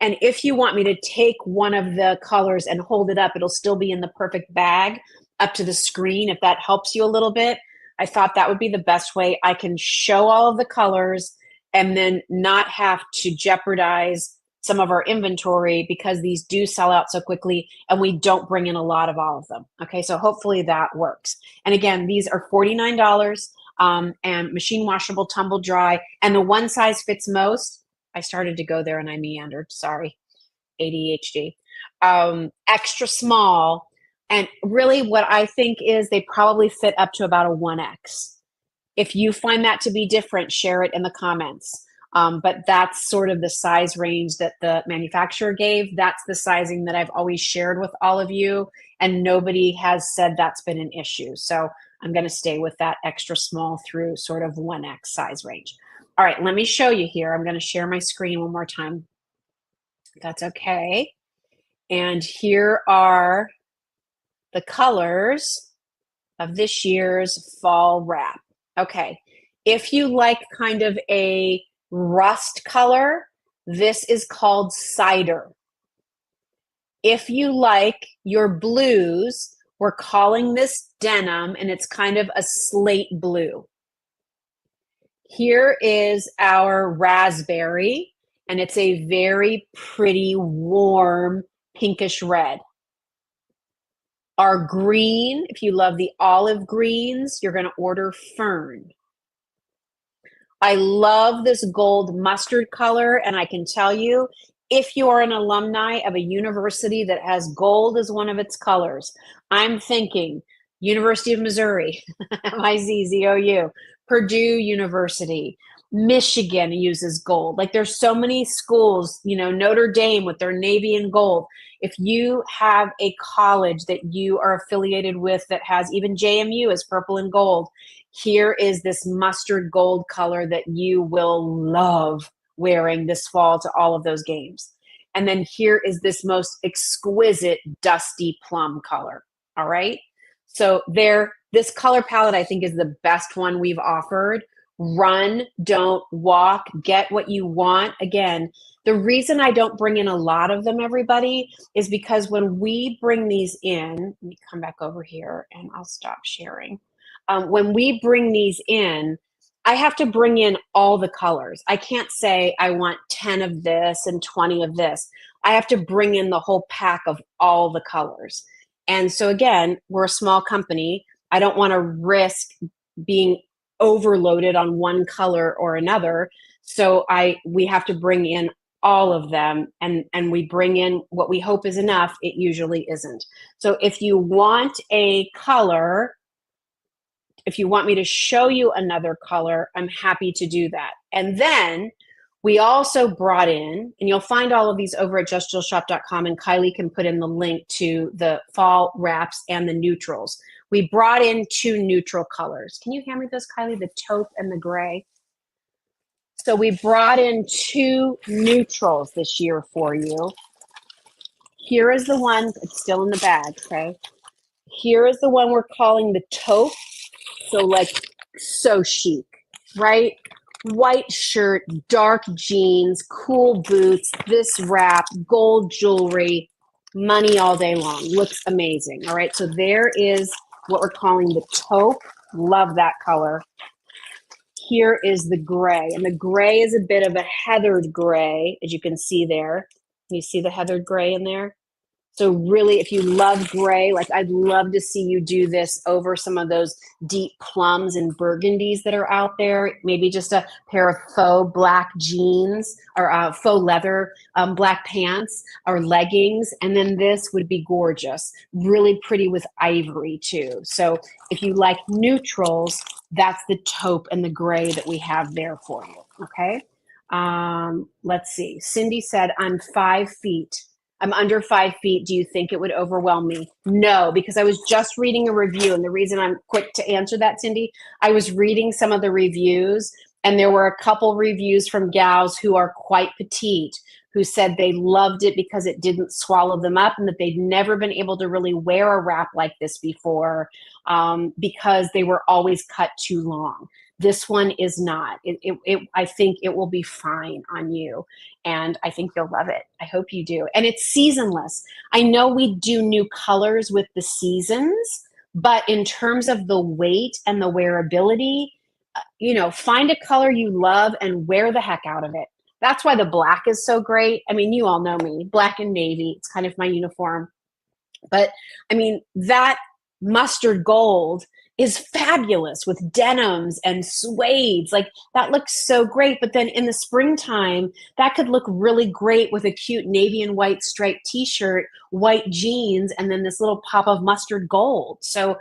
And if you want me to take one of the colors and hold it up, it'll still be in the perfect bag up to the screen. If that helps you a little bit, I thought that would be the best way. I can show all of the colors and then not have to jeopardize some of our inventory because these do sell out so quickly and we don't bring in a lot of all of them. Okay, so hopefully that works. And again, these are $49 and machine washable, tumble dry, and the one size fits most. I started to go there and I meandered, sorry, ADHD. Extra small, and really what I think is they probably fit up to about a 1X. If you find that to be different, share it in the comments. But that's sort of the size range that the manufacturer gave. That's the sizing that I've always shared with all of you, and nobody has said that's been an issue. So I'm going to stay with that extra small through sort of 1X size range. All right, let me show you here. I'm going to share my screen one more time. If that's okay. And here are the colors of this year's fall wrap. Okay, if you like kind of a rust color, this is called cider. If you like your blues, we're calling this denim, and it's kind of a slate blue. Here is our raspberry, and it's a very pretty, warm, pinkish red. Our green, if you love the olive greens, you're going to order fern. I love this gold mustard color, and I can tell you, if you are an alumni of a university that has gold as one of its colors, I'm thinking University of Missouri, MIZZOU, Purdue University, Michigan uses gold. Like there's so many schools, you know, Notre Dame with their navy and gold. If you have a college that you are affiliated with that has even JMU as purple and gold, here is this mustard gold color that you will love wearing this fall to all of those games. And then here is this most exquisite dusty plum color. All right. So this color palette, I think, is the best one we've offered. Run, don't walk, get what you want. Again, the reason I don't bring in a lot of them, everybody, is because when we bring these in, let me come back over here and I'll stop sharing. When we bring these in, I have to bring in all the colors. I can't say I want 10 of this and 20 of this. I have to bring in the whole pack of all the colors. And so again, we're a small company. I don't want to risk being overloaded on one color or another. So we have to bring in all of them, and we bring in what we hope is enough. It usually isn't. So if you want a color, if you want me to show you another color, I'm happy to do that. And then we also brought in, and you'll find all of these over at justjillshop.com, and Kylie can put in the link to the fall wraps and the neutrals. We brought in 2 neutral colors. Can you hand me those, Kylie? The taupe and the gray. So we brought in 2 neutrals this year for you. Here is the one, it's still in the bag, okay? Here is the one we're calling the taupe. So like, so chic, right? White shirt, dark jeans, cool boots, this wrap, gold jewelry, money all day long. Looks amazing. All right, so there is what we're calling the taupe. Love that color. Here is the gray, and the gray is a bit of a heathered gray, as you can see there. You see the heathered gray in there? So really, if you love gray, like I'd love to see you do this over some of those deep plums and burgundies that are out there. Maybe just a pair of faux black jeans or faux leather black pants or leggings. And then this would be gorgeous. Really pretty with ivory too. So if you like neutrals, that's the taupe and the gray that we have there for you. Okay. Let's see. Cindy said, I'm 5 feet. I'm under 5 feet. Do you think it would overwhelm me? No, because I was just reading a review. And the reason I'm quick to answer that, Cindy, I was reading some of the reviews, and there were a couple reviews from gals who are quite petite, who said they loved it because it didn't swallow them up, and that they'd never been able to really wear a wrap like this before because they were always cut too long. This one is not. I think it will be fine on you, and I think you'll love it. I hope you do. And it's seasonless. I know we do new colors with the seasons, but in terms of the weight and the wearability, find a color you love and wear the heck out of it. That's why the black is so great. I mean, you all know me, black and navy. It's kind of my uniform. But I mean, that mustard gold is fabulous with denims and suedes. Like that looks so great. But then in the springtime, that could look really great with a cute navy and white striped t-shirt, white jeans, and then this little pop of mustard gold. So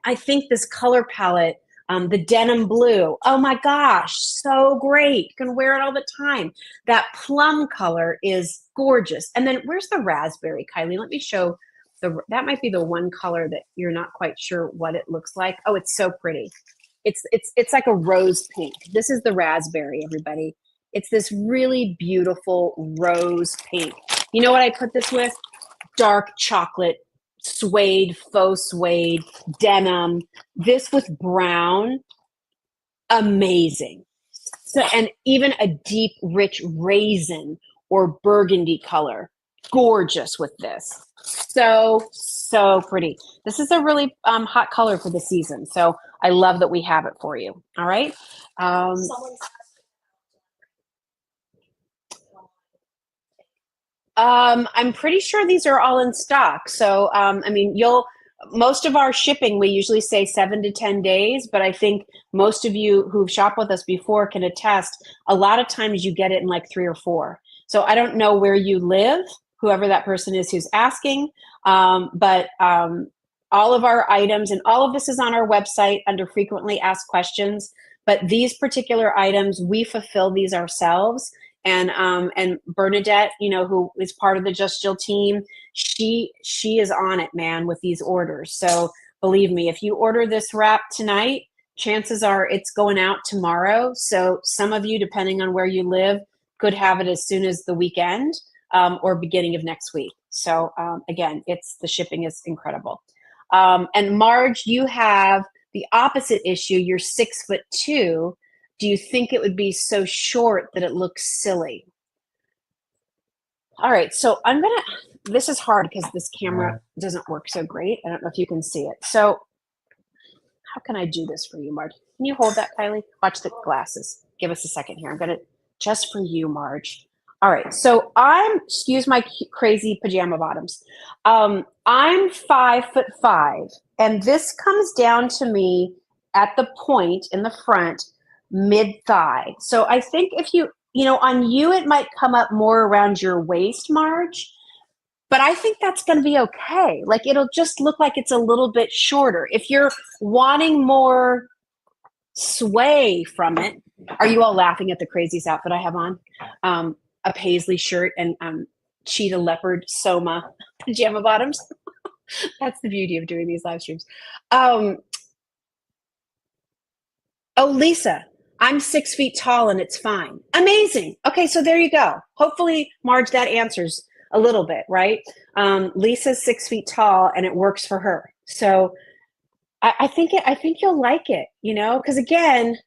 I think this color palette, the denim blue, oh my gosh, so great. You can wear it all the time. That plum color is gorgeous. And then where's the raspberry, Kylie? Let me show. That might be the one color that you're not quite sure what it looks like. Oh, it's so pretty. It's like a rose pink. This is the raspberry, everybody. It's this really beautiful rose pink. You know what I put this with? Dark chocolate, suede, faux suede, denim. This with brown, amazing. So, and even a deep, rich raisin or burgundy color, gorgeous with this. So pretty. This is a really hot color for the season. So I love that we have it for you. All right. I'm pretty sure these are all in stock. So, I mean, most of our shipping, we usually say 7 to 10 days, but I think most of you who've shopped with us before can attest, a lot of times you get it in like 3 or 4. So I don't know where you live, whoever that person is who's asking, but all of our items, and all of this is on our website under frequently asked questions, but these particular items, we fulfill these ourselves. And Bernadette, who is part of the Just Jill team, she is on it, man, with these orders. So believe me, if you order this wrap tonight, chances are it's going out tomorrow. So some of you, depending on where you live, could have it as soon as the weekend or beginning of next week. So again, the shipping is incredible. And Marge, you have the opposite issue. You're 6'2". Do you think it would be so short that it looks silly? All right, so this is hard because this camera doesn't work so great. I don't know if you can see it. So how can I do this for you, Marge? Can you hold that, Kylie? Watch the glasses. Give us a second here. I'm gonna, just for you, Marge. All right, so excuse my crazy pajama bottoms. I'm 5'5", and this comes down to me at the point in the front, mid-thigh. So I think if on you, it might come up more around your waist, Marge, but I think that's going to be okay. Like it'll just look like it's a little bit shorter. If you're wanting more sway from it, are you all laughing at the craziest outfit I have on? A paisley shirt and cheetah leopard Soma pajama bottoms. That's the beauty of doing these live streams. Oh, Lisa, I'm 6 feet tall and it's fine. Amazing. Okay, so there you go. Hopefully, Marge, that answers a little bit, right? Lisa's 6 feet tall and it works for her. So I think you'll like it, because again,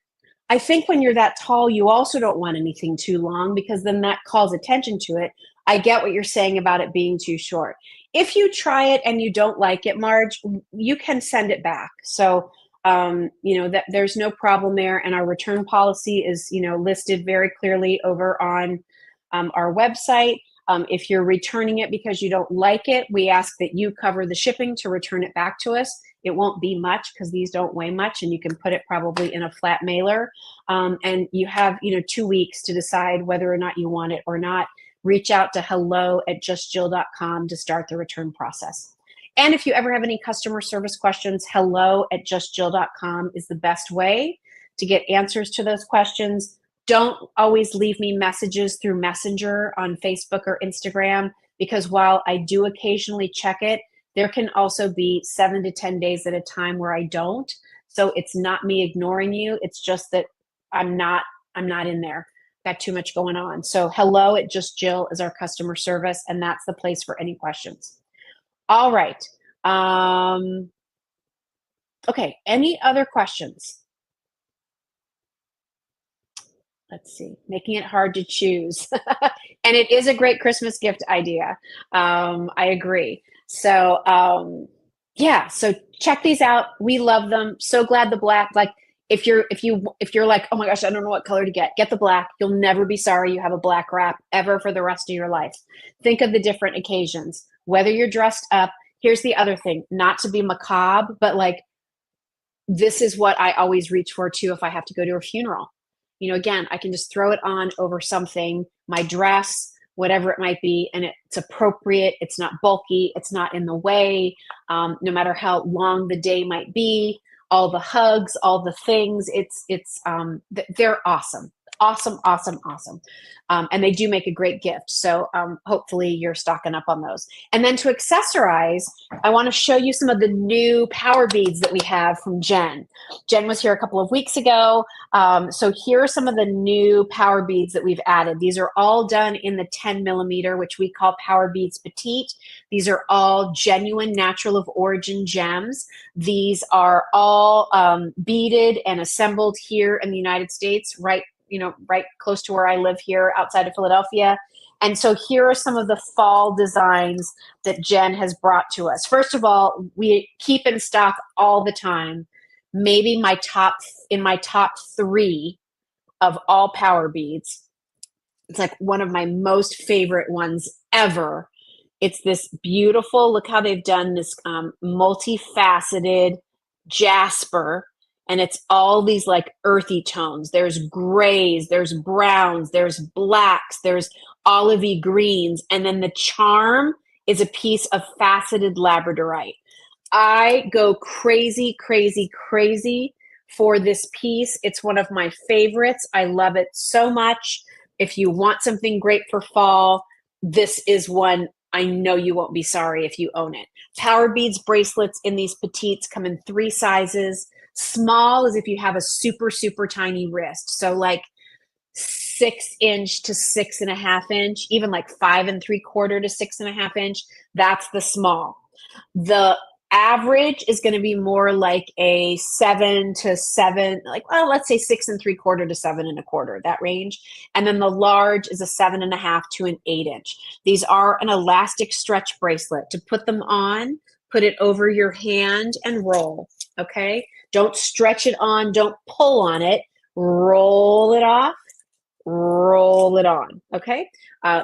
I think when you're that tall, you also don't want anything too long because then that calls attention to it. I get what you're saying about it being too short. If you try it and you don't like it, Marge, you can send it back. So that there's no problem there, and our return policy is listed very clearly over on our website. If you're returning it because you don't like it, we ask that you cover the shipping to return it back to us. It won't be much because these don't weigh much, and you can put it probably in a flat mailer. And you have 2 weeks to decide whether or not you want it or not. Reach out to hello@justjill.com to start the return process. And if you ever have any customer service questions, hello@justjill.com is the best way to get answers to those questions. Don't always leave me messages through Messenger on Facebook or Instagram, because while I do occasionally check it, there can also be 7 to 10 days at a time where I don't. So it's not me ignoring you. It's just that I'm not in there. Got too much going on. So hello@justjill is our customer service, and that's the place for any questions. All right. Okay. Any other questions? Let's see, making it hard to choose. And it is a great Christmas gift idea. I agree. So, yeah, so check these out. We love them. So glad the black, like if you're like, oh my gosh, I don't know what color to get the black. You'll never be sorry you have a black wrap ever for the rest of your life. Think of the different occasions, whether you're dressed up. Here's the other thing, not to be macabre, but like this is what I always reach for too if I have to go to a funeral. You know, again, I can just throw it on over something, my dress, whatever it might be, and it's appropriate. It's not bulky. It's not in the way. No matter how long the day might be, all the hugs, all the things. They're awesome, awesome, awesome, awesome, and they do make a great gift. So hopefully you're stocking up on those. And then to accessorize, I want to show you some of the new power beads that we have from Jen. Jen was here a couple of weeks ago. So here are some of the new power beads that we've added. These are all done in the 10 millimeter, which we call Power Beads Petite. These are all genuine natural of origin gems. These are all beaded and assembled here in the United States, right close to where I live here outside of Philadelphia. And so here are some of the fall designs that Jen has brought to us. First of all, we keep in stock all the time. Maybe my top 3 of all power beads. It's like one of my most favorite ones ever. It's this beautiful, look how they've done this multifaceted jasper. And it's all these like earthy tones. There's grays, there's browns, there's blacks, there's olivey greens. And then the charm is a piece of faceted labradorite. I go crazy, crazy, crazy for this piece. It's one of my favorites. I love it so much. If you want something great for fall, this is one I know you won't be sorry if you own it. Power Beads bracelets in these petites come in 3 sizes. Small is if you have a super, super tiny wrist. So like 6" to 6.5", even like 5 3/4 to 6.5 inch. That's the small. The average is going to be more like a 7 to 7, like, well, let's say 6 3/4 to 7 1/4, that range. And then the large is a 7.5 to an 8". These are an elastic stretch bracelet. To put them on, put it over your hand and roll. Okay. Don't stretch it on. Don't pull on it. Roll it off. Roll it on. Okay.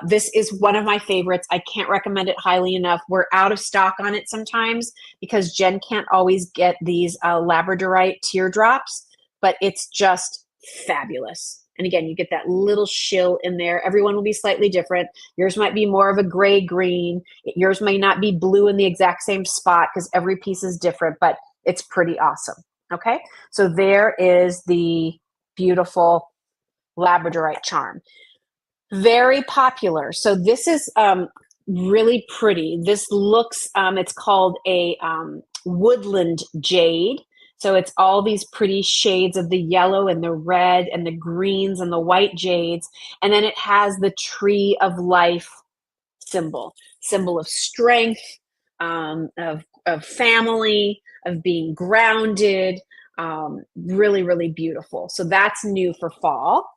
This is one of my favorites. I can't recommend it highly enough. We're out of stock on it sometimes because Jen can't always get these labradorite teardrops, but it's just fabulous. And again, you get that little shill in there. Everyone will be slightly different. Yours might be more of a gray green. Yours may not be blue in the exact same spot because every piece is different, but it's pretty awesome. Okay. So there is the beautiful labradorite charm. Very popular. So this is really pretty. This looks, it's called a woodland jade. So it's all these pretty shades of the yellow and the red and the greens and the white jades. And then it has the tree of life symbol of strength, of family, of being grounded. Really, really beautiful. So that's new for fall.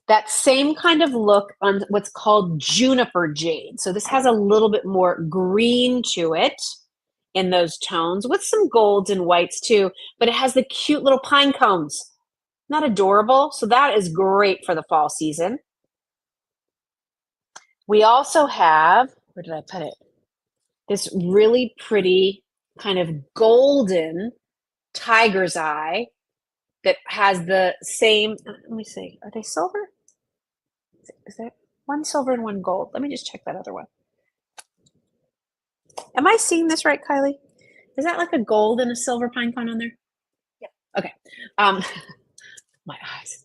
That same kind of look on what's called juniper jade. So this has a little bit more green to it in those tones with some golds and whites too, but it has the cute little pine cones. Not adorable? So that is great for the fall season. We also have, where did I put it? This really pretty kind of golden tiger's eye that has the same, let me see, are they silver? Is there one silver and one gold? Let me just check that other one. Am I seeing this right, Kylie? Is that like a gold and a silver pine cone on there? Yep. Okay. My eyes.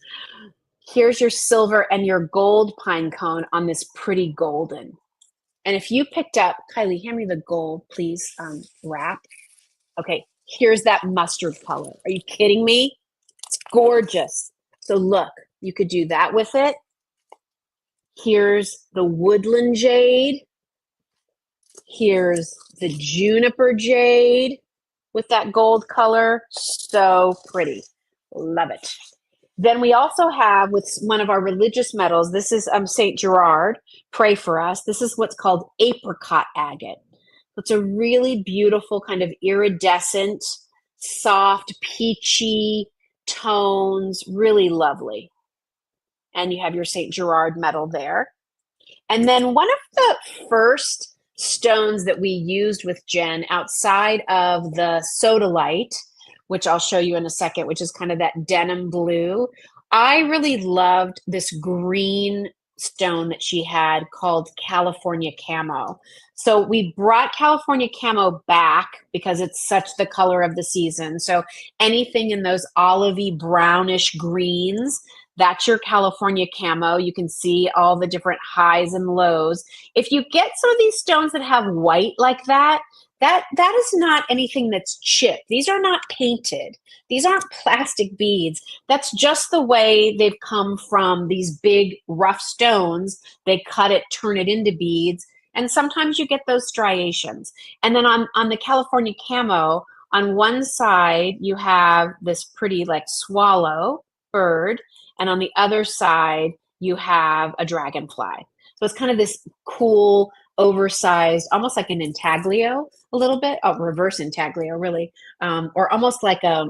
Here's your silver and your gold pine cone on this pretty golden. And if you picked up, Kylie, hand me the gold, please, wrap. Okay, here's that mustard color. Are you kidding me? It's gorgeous. So look, you could do that with it. Here's the woodland jade. Here's the juniper jade with that gold color. So pretty. Love it. Then we also have with one of our religious metals, this is St. Gerard, pray for us. This is what's called apricot agate. It's a really beautiful kind of iridescent, soft, peachy tones, really lovely. And you have your St. Gerard metal there. And then one of the first stones that we used with Jen outside of the sodalite, which I'll show you in a second, which is kind of that denim blue. I really loved this green stone that she had called California Camo. So we brought California Camo back because it's such the color of the season. So anything in those olivey brownish greens, that's your California Camo. You can see all the different highs and lows. If you get some of these stones that have white like that, that is not anything that's chipped. These are not painted. These aren't plastic beads. That's just the way they've come from these big rough stones. They cut it, turn it into beads, and sometimes you get those striations. And then on the California Camo, on one side you have this pretty like swallow bird, and on the other side you have a dragonfly. So it's kind of this cool, oversized, almost like an intaglio a little bit, oh, reverse intaglio, really, or almost like a,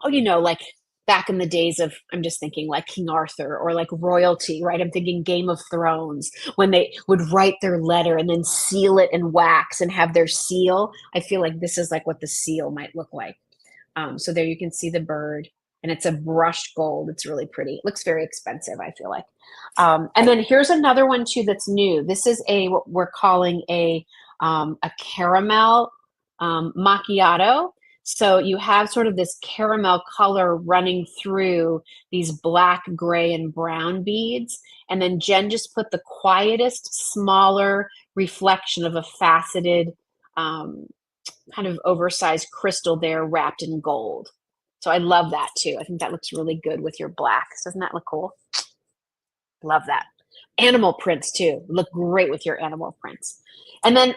oh, like back in the days of, I'm just thinking like King Arthur or like royalty, right? I'm thinking Game of Thrones when they would write their letter and then seal it in wax and have their seal. I feel like this is like what the seal might look like. So there you can see the bird, and it's a brushed gold. It's really pretty. It looks very expensive, I feel like. And then here's another one too that's new. This is what we're calling a caramel macchiato. So you have sort of this caramel color running through these black, gray, and brown beads. And then Jen just put the quietest, smaller reflection of a faceted kind of oversized crystal there wrapped in gold. So I love that too. I think that looks really good with your blacks. Doesn't that look cool? Love that. Animal prints too. Look great with your animal prints. And then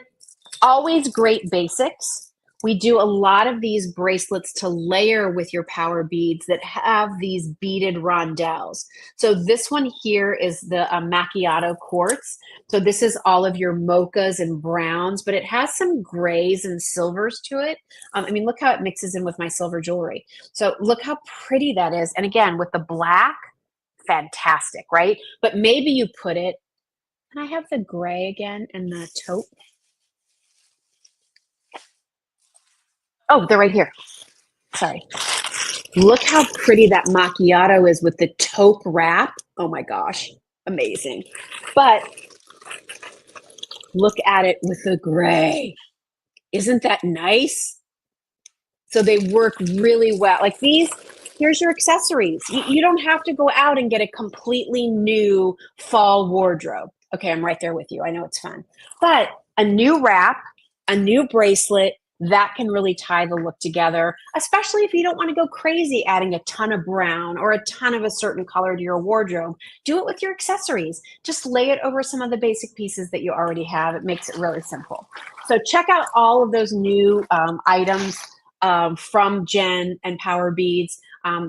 always great basics. We do a lot of these bracelets to layer with your power beads that have these beaded rondelles. So this one here is the macchiato quartz. So this is all of your mochas and browns, but it has some grays and silvers to it. I mean, look how it mixes in with my silver jewelry. So look how pretty that is. And again, with the black, fantastic, right? But maybe you put it, can I have the gray again and the taupe? Oh, they're right here. Sorry. Look how pretty that macchiato is with the taupe wrap. Oh my gosh, amazing. But look at it with the gray. Isn't that nice? So they work really well. Like these, here's your accessories. You don't have to go out and get a completely new fall wardrobe. Okay, I'm right there with you. I know it's fun. But a new wrap, a new bracelet, that can really tie the look together, especially if you don't want to go crazy adding a ton of brown or a ton of a certain color to your wardrobe. Do it with your accessories. Just lay it over some of the basic pieces that you already have. It makes it really simple. So check out all of those new items from Jen and PowerBeads.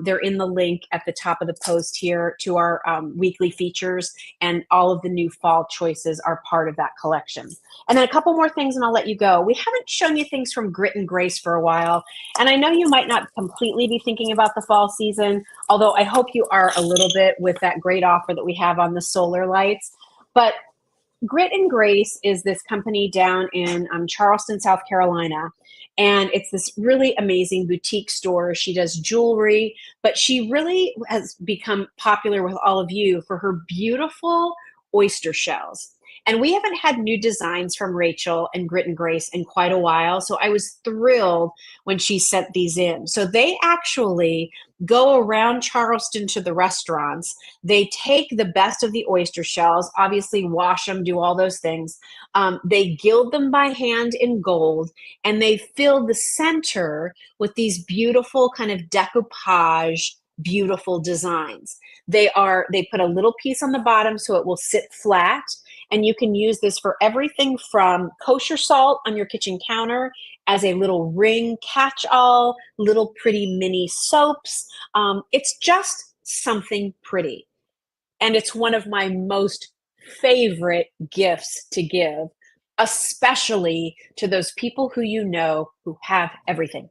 They're in the link at the top of the post here to our weekly features, and all of the new fall choices are part of that collection. And then a couple more things and I'll let you go. We haven't shown you things from Grit and Grace for a while, and I know you might not completely be thinking about the fall season, although I hope you are a little bit with that great offer that we have on the solar lights. But Grit and Grace is this company down in Charleston, South Carolina. And it's this really amazing boutique store. She does jewelry, but she really has become popular with all of you for her beautiful oyster shells. And we haven't had new designs from Rachel and Grit and Grace in quite a while. So I was thrilled when she sent these in. So they actually go around Charleston to the restaurants. They take the best of the oyster shells, obviously wash them, do all those things. They gild them by hand in gold, and they fill the center with these beautiful kind of decoupage, beautiful designs. They put a little piece on the bottom so it will sit flat, And you can use this for everything from kosher salt on your kitchen counter as a little ring catch-all, little pretty mini soaps. It's just something pretty. And it's one of my most favorite gifts to give, especially to those people who you know who have everything,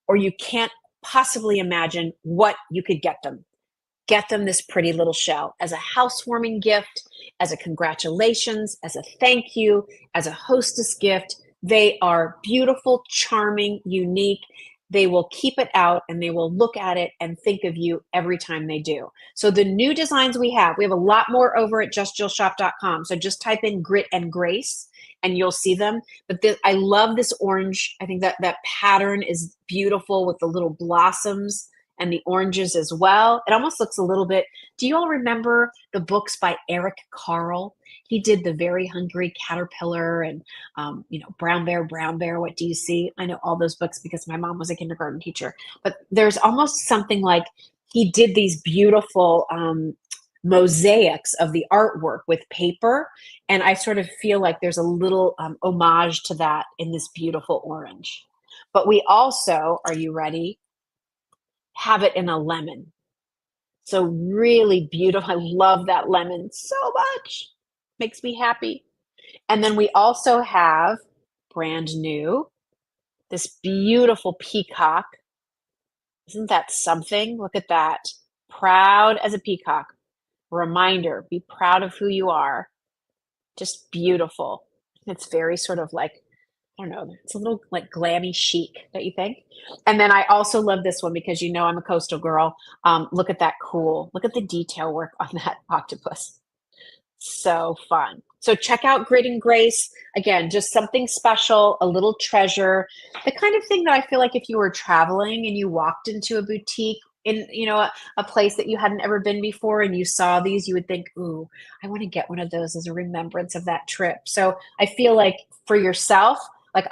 or you can't possibly imagine what you could get them. Get them this pretty little shell as a housewarming gift, as a congratulations, as a thank you, as a hostess gift. They are beautiful, charming, unique. They will keep it out and they will look at it and think of you every time they do. So the new designs we have a lot more over at justjillshop.com. So just type in grit and grace and you'll see them. But I love this orange. I think that pattern is beautiful with the little blossoms and the oranges as well. It almost looks a little bit, do you all remember the books by Eric Carle? He did The Very Hungry Caterpillar and, Brown Bear, What Do You See? I know all those books because my mom was a kindergarten teacher. But there's almost something like he did these beautiful mosaics of the artwork with paper. And I sort of feel like there's a little homage to that in this beautiful orange. But we also, are you ready? Have it in a lemon. So really beautiful. I love that lemon so much. Makes me happy. And then we also have brand new, this beautiful peacock. Isn't that something? Look at that. Proud as a peacock. Reminder, be proud of who you are. Just beautiful. It's very sort of like, I don't know, it's a little like glammy chic, don't you think? And then I also love this one because I'm a coastal girl. Look at that cool. Look at the detail work on that octopus. So fun. So check out Grit and Grace. Again, just something special, a little treasure. The kind of thing that I feel like if you were traveling and you walked into a boutique in, a place that you hadn't ever been before and you saw these, you would think, ooh, I want to get one of those as a remembrance of that trip. So I feel like for yourself, like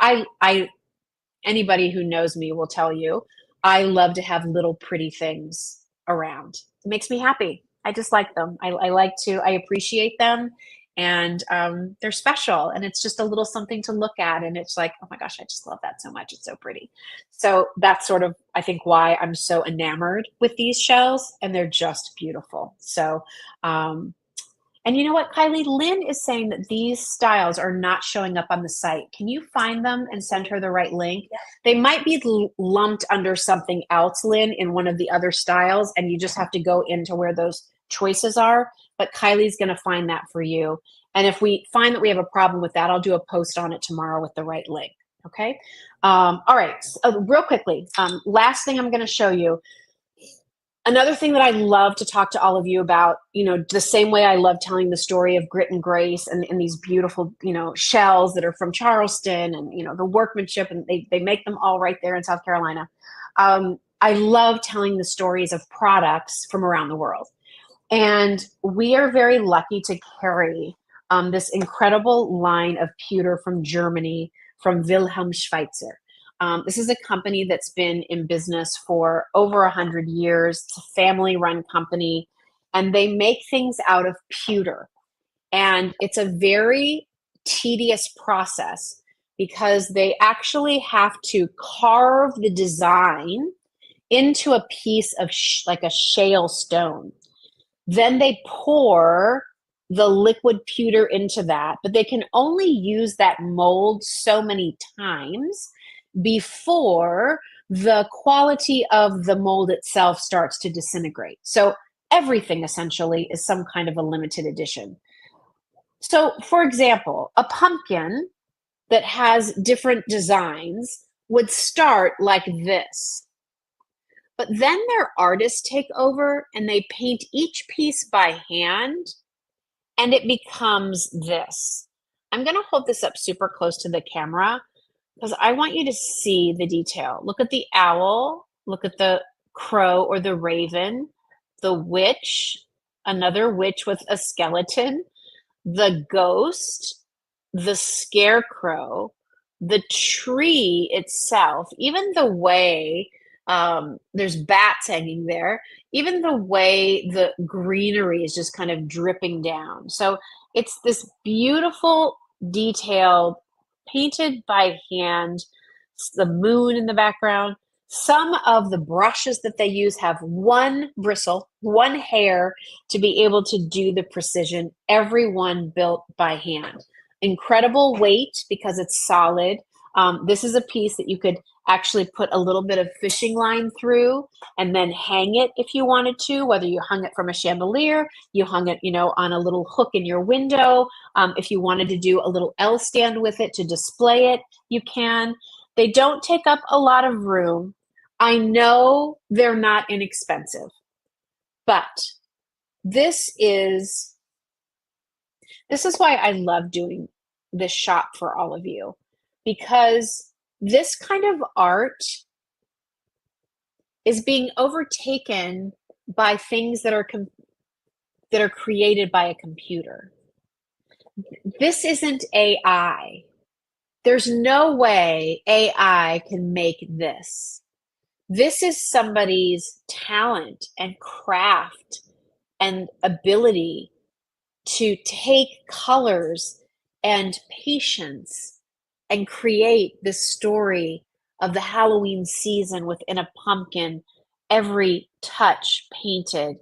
anybody who knows me will tell you, I love to have little pretty things around. It makes me happy. I just like them. I appreciate them and they're special and it's just a little something to look at. And it's like, oh my gosh, I just love that so much. It's so pretty. So that's sort of, I think, why I'm so enamored with these shells and they're just beautiful. So, and you know what, Kylie? Lynn is saying that these styles are not showing up on the site. Can you find them and send her the right link? Yeah. They might be lumped under something else, Lynn, in one of the other styles, and you just have to go into where those choices are. But Kylie's going to find that for you. And if we find that we have a problem with that, I'll do a post on it tomorrow with the right link. Okay? All right. So, real quickly, last thing I'm going to show you. Another thing that I love to talk to all of you about, the same way I love telling the story of Grit and Grace and these beautiful, shells that are from Charleston and, the workmanship, and they make them all right there in South Carolina. I love telling the stories of products from around the world. And we are very lucky to carry this incredible line of pewter from Germany, from Wilhelm Schweitzer. This is a company that's been in business for over 100 years. It's a family-run company, and they make things out of pewter. And it's a very tedious process because they actually have to carve the design into a piece of like a shale stone. Then they pour the liquid pewter into that, but they can only use that mold so many times before the quality of the mold itself starts to disintegrate. So everything essentially is some kind of a limited edition. So for example, a pumpkin that has different designs would start like this. But then their artists take over and they paint each piece by hand and it becomes this. I'm going to hold this up super close to the camera because I want you to see the detail. Look at the owl, look at the crow or the raven, the witch, another witch with a skeleton, the ghost, the scarecrow, the tree itself, even the way There's bats hanging there. Even the way the greenery is just kind of dripping down. So it's this beautiful, detailed, painted by hand, the moon in the background. Some of the brushes that they use have one bristle, one hair to be able to do the precision. Every one built by hand. Incredible weight because it's solid. This is a piece that you could actually put a little bit of fishing line through and then hang it if you wanted to, whether you hung it from a chandelier, you hung it, on a little hook in your window. If you wanted to do a little L stand with it to display it, you can. They don't take up a lot of room. I know they're not inexpensive, but this is why I love doing this shop for all of you, because this kind of art is being overtaken by things that are created by a computer. This isn't AI. There's no way AI can make this. This is somebody's talent and craft and ability to take colors and patience and create this story of the Halloween season within a pumpkin, every touch painted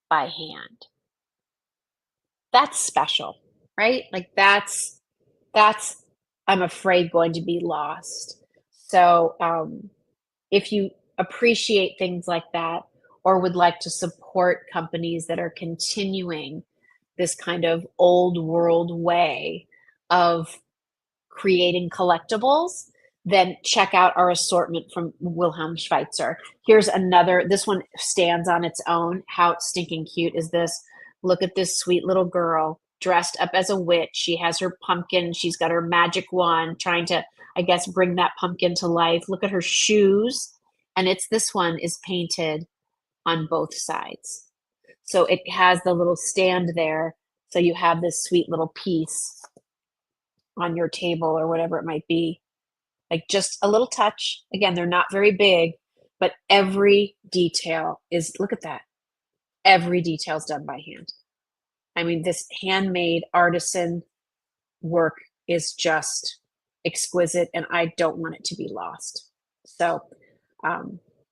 by hand. That's special, right? Like that's I'm afraid going to be lost. So if you appreciate things like that or would like to support companies that are continuing this kind of old world way of creating collectibles, then check out our assortment from Wilhelm Schweitzer. Here's another, this one stands on its own. How stinking cute is this? Look at this sweet little girl dressed up as a witch. She has her pumpkin. She's got her magic wand trying to, I guess, bring that pumpkin to life. Look at her shoes. And this one is painted on both sides. So it has the little stand there. So you have this sweet little piece on your table or whatever it might be. Like just a little touch. Again, they're not very big, but every detail is, look at that. Every detail is done by hand. I mean, this handmade artisan work is just exquisite, and I don't want it to be lost. So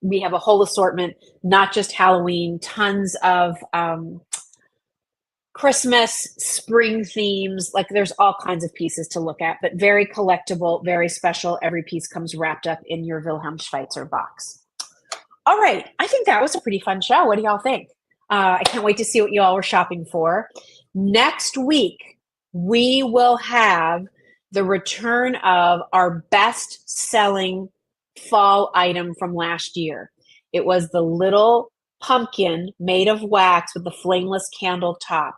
we have a whole assortment, not just Halloween, tons of Christmas, spring themes. Like there's all kinds of pieces to look at, but very collectible, very special. Every piece comes wrapped up in your Wilhelm Schweitzer box. All right. I think that was a pretty fun show. What do y'all think? I can't wait to see what you all were shopping for. Next week, we will have the return of our best-selling fall item from last year. It was the little pumpkin made of wax with the flameless candle top.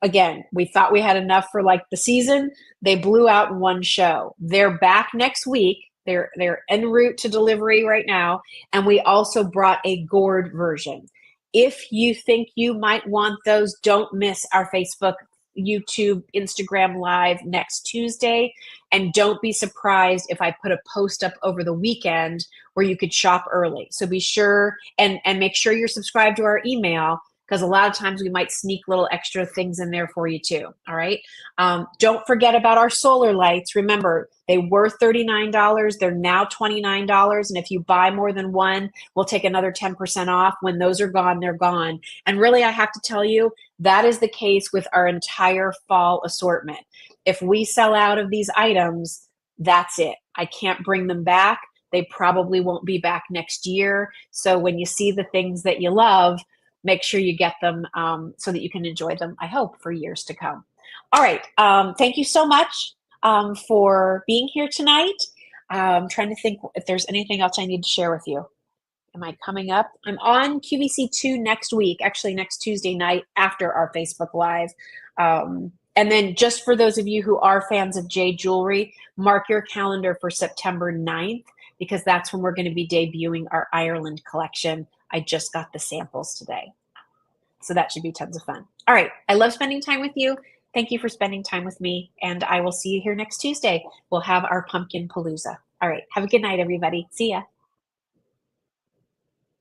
Again, we thought we had enough for like the season. They blew out in one show. They're back next week. They're en route to delivery right now. And we also brought a gourd version. If you think you might want those, don't miss our Facebook, YouTube, Instagram Live next Tuesday. And don't be surprised if I put a post up over the weekend where you could shop early. So be sure and make sure you're subscribed to our email, because a lot of times we might sneak little extra things in there for you too. All right. Don't forget about our solar lights. Remember, they were $39. They're now $29. And if you buy more than one, we'll take another 10% off. When those are gone, they're gone. And really, I have to tell you, that is the case with our entire fall assortment. If we sell out of these items, that's it. I can't bring them back. They probably won't be back next year. So when you see the things that you love, make sure you get them so that you can enjoy them, I hope, for years to come. All right. Thank you so much for being here tonight. I'm trying to think if there's anything else I need to share with you. Am I coming up? I'm on QVC2 next week, actually next Tuesday night after our Facebook Live. And then just for those of you who are fans of Jade Jewelry, mark your calendar for September 9th, because that's when we're going to be debuting our Ireland collection. I just got the samples today. So that should be tons of fun. All right. I love spending time with you. Thank you for spending time with me. And I will see you here next Tuesday. We'll have our pumpkin palooza. All right. Have a good night, everybody. See ya.